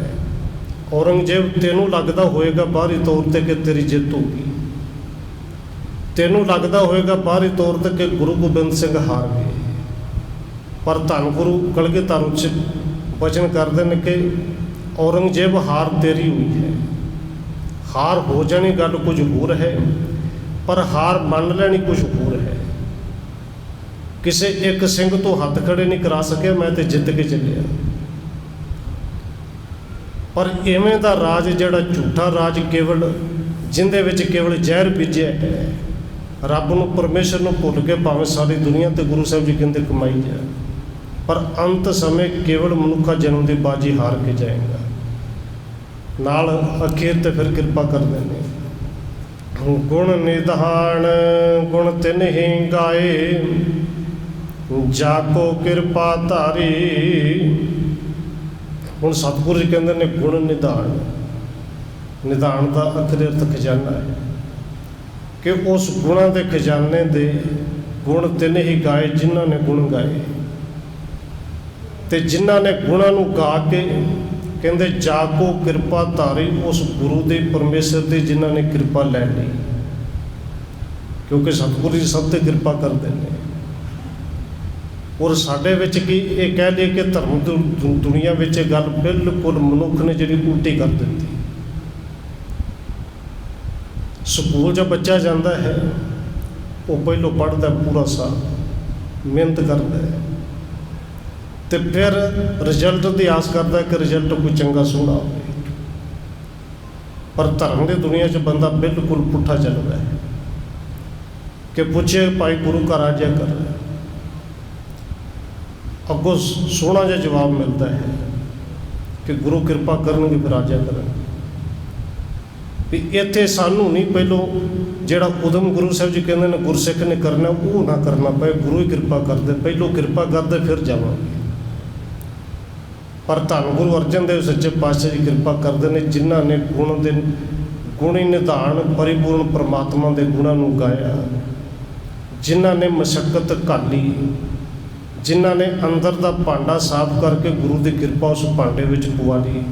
S1: ਔਰੰਗਜ਼ੇਬ ਤੈਨੂੰ ਲੱਗਦਾ ਹੋਏਗਾ ਬਾਹਰੀ ਤੌਰ 'ਤੇ ਕਿ ਤੇਰੀ ਜਿੱਤ ਹੋਊਗੀ, ਤੈਨੂੰ ਲੱਗਦਾ ਹੋਏਗਾ ਬਾਹਰੀ ਤੌਰ 'ਤੇ ਕਿ ਗੁਰੂ ਗੋਬਿੰਦ ਸਿੰਘ ਹਾਰ ਗਏ, ਪਰ ਧੰਨ ਗੁਰੂ ਕਲਗੀਧਰ ਉੱਚ ਵਚਨ ਕਰਦੇ ਨੇ ਕਿ ਔਰੰਗਜ਼ੇਬ ਹਾਰ ਤੇਰੀ ਹੋਈ ਹੈ। ਹਾਰ ਹੋ ਜਾਣੀ ਗੱਲ ਕੁਝ ਹੋਰ ਹੈ, ਪਰ ਹਾਰ ਮੰਨ ਲੈਣੀ ਕੁਝ ਹੋਰ ਹੈ। ਕਿਸੇ ਇੱਕ ਸਿੰਘ ਤੋਂ ਹੱਥ ਖੜੇ ਨਹੀਂ ਕਰਾ ਸਕਿਆ, ਮੈਂ ਤੇ ਜਿੱਤ ਕੇ ਚੱਲਿਆ। ਪਰ ਇਵੇਂ ਦਾ ਰਾਜ ਜਿਹੜਾ ਝੂਠਾ ਰਾਜ ਕੇਵਲ ਜਿਹਦੇ ਵਿੱਚ ਕੇਵਲ ਜ਼ਹਿਰ ਬੀਜਿਆ ਹੈ, ਰੱਬ ਨੂੰ ਪਰਮੇਸ਼ਰ ਨੂੰ ਭੁੱਲ ਕੇ ਭਾਵੇਂ ਸਾਰੀ ਦੁਨੀਆ ਤੇ ਗੁਰੂ ਸਾਹਿਬ ਜੀ ਕਹਿੰਦੇ ਕਮਾਈ ਜਾ, ਪਰ ਅੰਤ ਸਮੇਂ ਕੇਵਲ ਮਨੁੱਖਾ ਜਨਮ ਦੀ ਬਾਜੀ ਹਾਰ ਕੇ ਜਾਏਗਾ। ਨਾਲ ਅਖੀਰ ਤੇ ਫਿਰ ਕਿਰਪਾ ਕਰਦੇ ਨੇ, ਗੁਣ ਨਿਧਾਨ ਗੁਣ ਤਿਨ ਹੀ ਗਾਏ ਜਾ ਕੋ ਕਿਰਪਾ ਧਾਰੀ। ਹੁਣ ਸਤਿਗੁਰੂ ਜੀ ਕਹਿੰਦੇ ਨੇ ਗੁਣ ਨਿਧਾਨ, ਨਿਧਾਨ ਦਾ ਅਖਰੀ ਅਰਥ ਖਜ਼ਾਨਾ ਹੈ ਕਿ ਉਸ ਗੁਣਾਂ ਦੇ ਖਜ਼ਾਨੇ ਦੇ ਗੁਣ ਤਿੰਨ ਹੀ ਗਾਏ ਜਿਨ੍ਹਾਂ ਨੇ ਗੁਣ ਗਾਏ, ਤੇ ਜਿਨ੍ਹਾਂ ਨੇ ਗੁਣਾਂ ਨੂੰ ਗਾ ਕੇ ਕਹਿੰਦੇ ਜਾ ਕੋ ਕਿਰਪਾ ਧਾਰੀ, ਉਸ ਗੁਰੂ ਦੇ ਪਰਮੇਸ਼ਰ ਦੀ ਜਿਨ੍ਹਾਂ ਨੇ ਕਿਰਪਾ ਲੈ ਲਈ, ਕਿਉਂਕਿ ਸਤਿਗੁਰੂ ਜੀ ਸਭ 'ਤੇ ਕਿਰਪਾ ਕਰਦੇ ਨੇ। ਔਰ ਸਾਡੇ ਵਿੱਚ ਕੀ ਇਹ ਕਹਿ ਲਈਏ ਕਿ ਧਰਮ ਦੁਨੀਆ ਵਿੱਚ ਇਹ ਗੱਲ ਬਿਲਕੁਲ ਮਨੁੱਖ ਨੇ ਜਿਹੜੀ ਉਲਟੀ ਕਰ ਦਿੱਤੀ। ਸਕੂਲ 'ਚ ਬੱਚਾ ਜਾਂਦਾ ਹੈ, ਉਹ ਪਹਿਲੋਂ ਪੜ੍ਹਦਾ ਪੂਰਾ ਸਾਲ, ਮਿਹਨਤ ਕਰਦਾ ਹੈ, ਤੇ ਫਿਰ ਰਿਜ਼ਲਟ ਦੀ ਆਸ ਕਰਦਾ ਕਿ ਰਿਜ਼ਲਟ ਕੋਈ ਚੰਗਾ ਸੋਹਣਾ ਹੋਵੇ। ਪਰ ਧਰਮ ਦੀ ਦੁਨੀਆ 'ਚ ਬੰਦਾ ਬਿਲਕੁਲ ਪੁੱਠਾ ਚੱਲਦਾ ਹੈ ਕਿ ਪੁੱਛੇ ਭਾਈ ਗੁਰੂ ਘਰ ਆ ਜਾ ਕਰ, ਅੱਗੋਂ ਸੋਹਣਾ ਜਿਹਾ ਜਵਾਬ ਮਿਲਦਾ ਹੈ ਕਿ ਗੁਰੂ ਕਿਰਪਾ ਕਰਨਗੇ ਫਿਰ ਆ ਜਾ ਕਰਨਗੇ। ਵੀ ਇੱਥੇ ਸਾਨੂੰ ਨਹੀਂ ਪਹਿਲੋਂ ਜਿਹੜਾ ਉਦਮ ਗੁਰੂ ਸਾਹਿਬ ਜੀ ਕਹਿੰਦੇ ਨੇ ਗੁਰਸਿੱਖ ਨੇ ਕਰਨਾ, ਉਹ ਨਾ ਕਰਨਾ ਪਏ, ਗੁਰੂ ਹੀ ਕਿਰਪਾ ਕਰਦੇ, ਪਹਿਲੋਂ ਕਿਰਪਾ ਕਰਦੇ ਫਿਰ ਜਾਵਾਂਗੇ। ਪਰ ਧੰਨ ਗੁਰੂ ਅਰਜਨ ਦੇਵ ਸੱਚੇ ਪਾਤਸ਼ਾਹ ਜੀ ਕਿਰਪਾ ਕਰਦੇ ਨੇ, ਜਿਨ੍ਹਾਂ ਨੇ ਗੁਣੀ ਨਿਧਾਨ ਪਰਿਪੂਰਨ ਪਰਮਾਤਮਾ ਦੇ ਗੁਣਾਂ ਨੂੰ ਗਾਇਆ, ਜਿਨ੍ਹਾਂ ਨੇ ਮਸ਼ੱਕਤ ਘਾਲੀ, ਜਿਨ੍ਹਾਂ ਨੇ ਅੰਦਰ ਦਾ ਭਾਂਡਾ ਸਾਫ਼ ਕਰਕੇ ਗੁਰੂ ਦੀ ਕਿਰਪਾ ਉਸ ਭਾਂਡੇ ਵਿੱਚ ਪਵਾ ਲਈ,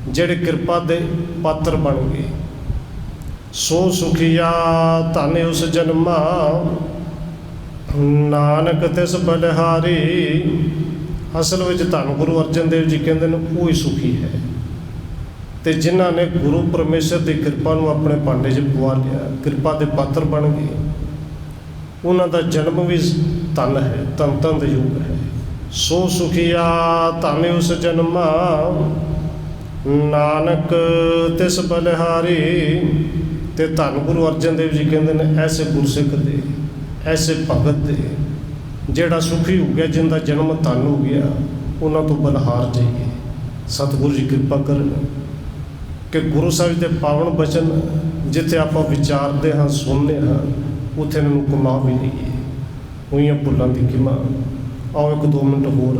S1: ਜਿਹੜੇ ਕਿਰਪਾ ਦੇ ਪਾਤਰ ਬਣ ਗਏ। ਸੋ ਸੁਖੀਆ ਧਨ ਉਸ ਜਨਮਾ ਨਾਨਕ ਤਿਸ ਬਲਿਹਾਰੀ। ਅਸਲ ਵਿੱਚ ਧੰਨ ਗੁਰੂ ਅਰਜਨ ਦੇਵ ਜੀ ਕਹਿੰਦੇ ਨੇ ਉਹ ਹੀ ਸੁਖੀ ਹੈ, ਤੇ ਜਿਨ੍ਹਾਂ ਨੇ ਗੁਰੂ ਪਰਮੇਸ਼ਰ ਦੀ ਕਿਰਪਾ ਨੂੰ ਆਪਣੇ ਭਾਂਡੇ 'ਚ ਪਵਾ ਲਿਆ, ਕਿਰਪਾ ਦੇ ਪਾਤਰ ਬਣ ਗਏ, ਉਹਨਾਂ ਦਾ ਜਨਮ ਵੀ ਧਨ ਹੈ, ਧਨ ਧਨ ਦੇ ਯੁੱਗ ਹੈ। ਸੋ ਸੁਖੀਆ ਧਨ ਉਸ ਜਨਮਾ ਨਾਨਕ ਤਿਸ ਬਲਿਹਾਰੀ। ਤੇ ਧੰਨ ਗੁਰੂ ਅਰਜਨ ਦੇਵ ਜੀ ਕਹਿੰਦੇ ਨੇ ਐਸੇ ਗੁਰਸਿੱਖ ਦੇ, ਐਸੇ ਭਗਤ ਦੇ ਜਿਹੜਾ ਸੁਖੀ ਹੋ ਗਿਆ, ਜਿਹਦਾ ਜਨਮ ਧਨ ਹੋ ਗਿਆ, ਉਹਨਾਂ ਤੋਂ ਬਲਿਹਾਰ ਜਾਈਏ। ਸਤਿਗੁਰੂ ਜੀ ਕਿਰਪਾ ਕਰਨ। कि गुरु साहिब के पावन बचन जिथे आप विचारते हाँ सुनते हाँ उत्थे इन्हों कमा भी नहीं उइयां भुलों की किमा। आओ 1-2 मिनट होर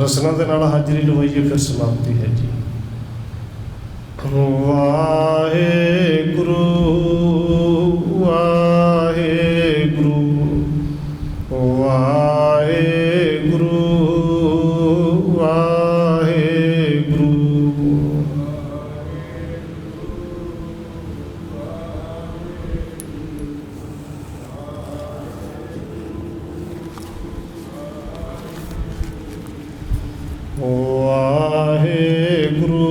S1: रसना के नाल हाजरी लवाइए फिर समाप्ति है जी। वाहेगुरु वाहेगुरु वाहेगुरु वाहेगुरु। वाहेगुरु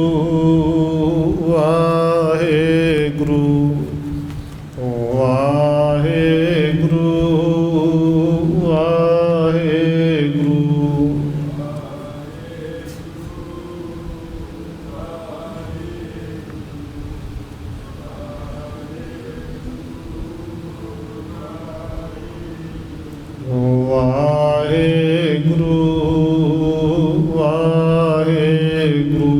S1: वाहेगुरु वाहेगुरु वाहेगुरु। वाहेगुरु वाहेगुरु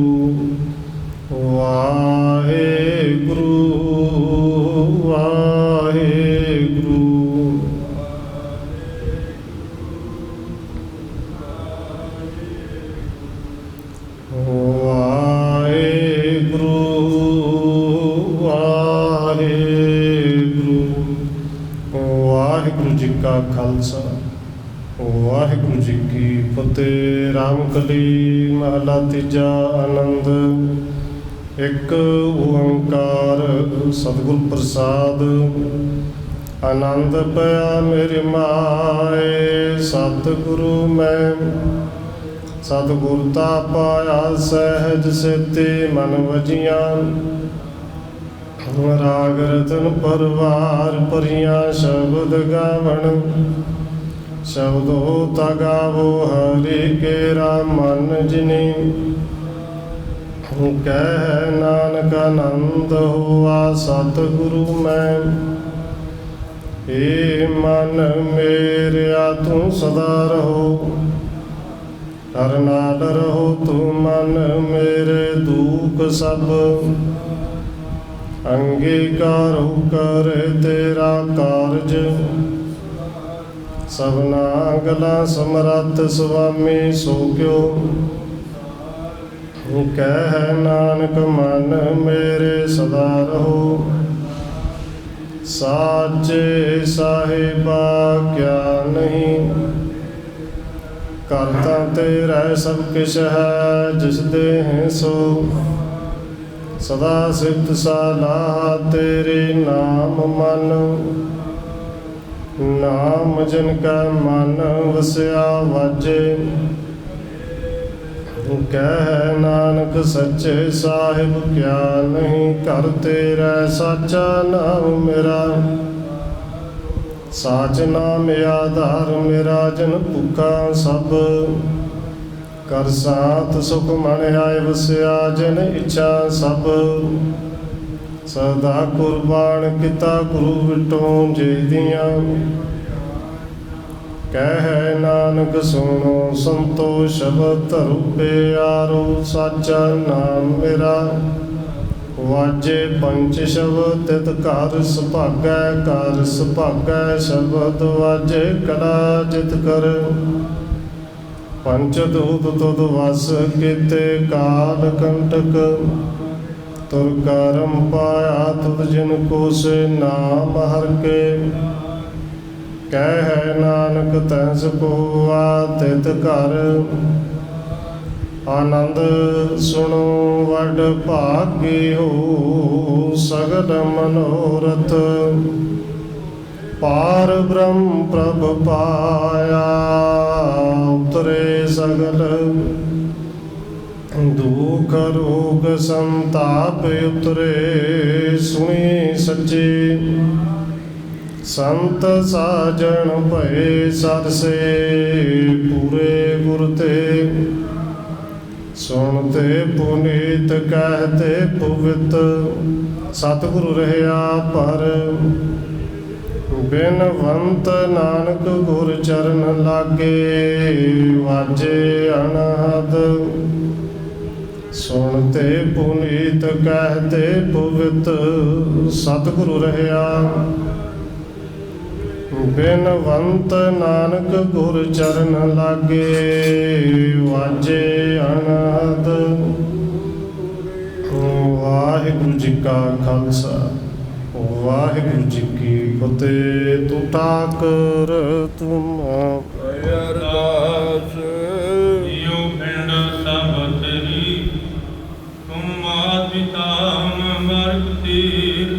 S1: वाहेगुरु वाहेगुरु। वाहेगुरु वाहेगुरु। वाहिगुरु जी का खालसा वाहिगुरु जी की फतेह। रामकली महला तीजा। आनंद एक ओंकार सतगुर प्रसाद। आनंद पया मेरे माए सतगुरु मैं सतगुरता पाया सहज सेते मन वजियां। राग रतन परवार परियां शब्द गावण शब्दो तगावो हरि केरा मन जिनी। कह नानक आनंद हुआ सतगुरु मैं। ए मन मेरे तू सदा रहो हर नाल रहो तू मन मेरे दुख सब। अंगीकार कर तेरा कारज सबना गला समरथ स्वामी सो क्यों। कह नानक मन मेरे सदा रहो साचे साहिबा क्या नहीं। करता तेरा सब किश है जिस दे हैं सो। सदा सिद्ध सलाह तेरे नाम मन। नाम जिनका मन वसया वाजे। कह नानक सच्चे साहिब क्या नहीं। कर तेरा साचा नाम मेरा साच नाम आधार मेरा। जन भुखा सब कर साथ सुख मन आए वसया। जन इच्छा सब सदा कुर्बान किता गुरु विटों जे दियां। कह नानक सुनो संतो शब्द धरो प्यारो। साचा नाम मेरा वाजे पंच शब्द तित घर सुभागै। घर सुभागै शब्द वाजे कला जित कर। पंच दूत तुद वस किते काल कंटक। तुर करम पाया तुद जिन को से नाम हर के। कह नानक तैस को आतित कर। आनंद सुनो वड भागी हो सगल मनोरथ। पार ब्रह्म प्रभ पाया उतरे सगल। दुख रोग संताप उतरे सुनी सच्ची। संत साजन भय सरसे पूरे गुर ते। सुनते पुनीत कहते पवित। सतगुरु रहया पर बिनवंत नानक गुर चरण लागे। वाजे अनहद ਸੁਣਤੇ ਪੁਨੀਤ ਕਹਤੇ ਪਵਿੱਤ ਸਤਿਗੁਰੂ ਰਹਿਆ। ਬਿਨਵੰਤ ਨਾਨਕ ਗੁਰ ਚਰਨ ਲਾਗੇ ਵਾਜੇ ਅਨਹਦ। ਵਾਹਿਗੁਰੂ ਜੀ ਕਾ ਖਾਲਸਾ ਵਾਹਿਗੁਰੂ ਜੀ ਕੀ ਫਤਿਹ। ਤੂੰ ਠਾਕੁਰ ਤੁਮ
S2: ਅਰਦਾਸ ਜਿਉ ਪਿੰਡ ਸਭ ਤੇਰੀ ਤੁਮ ਮਾਤ ਪਿਤਾ ਮਰਗ ਤੀਰ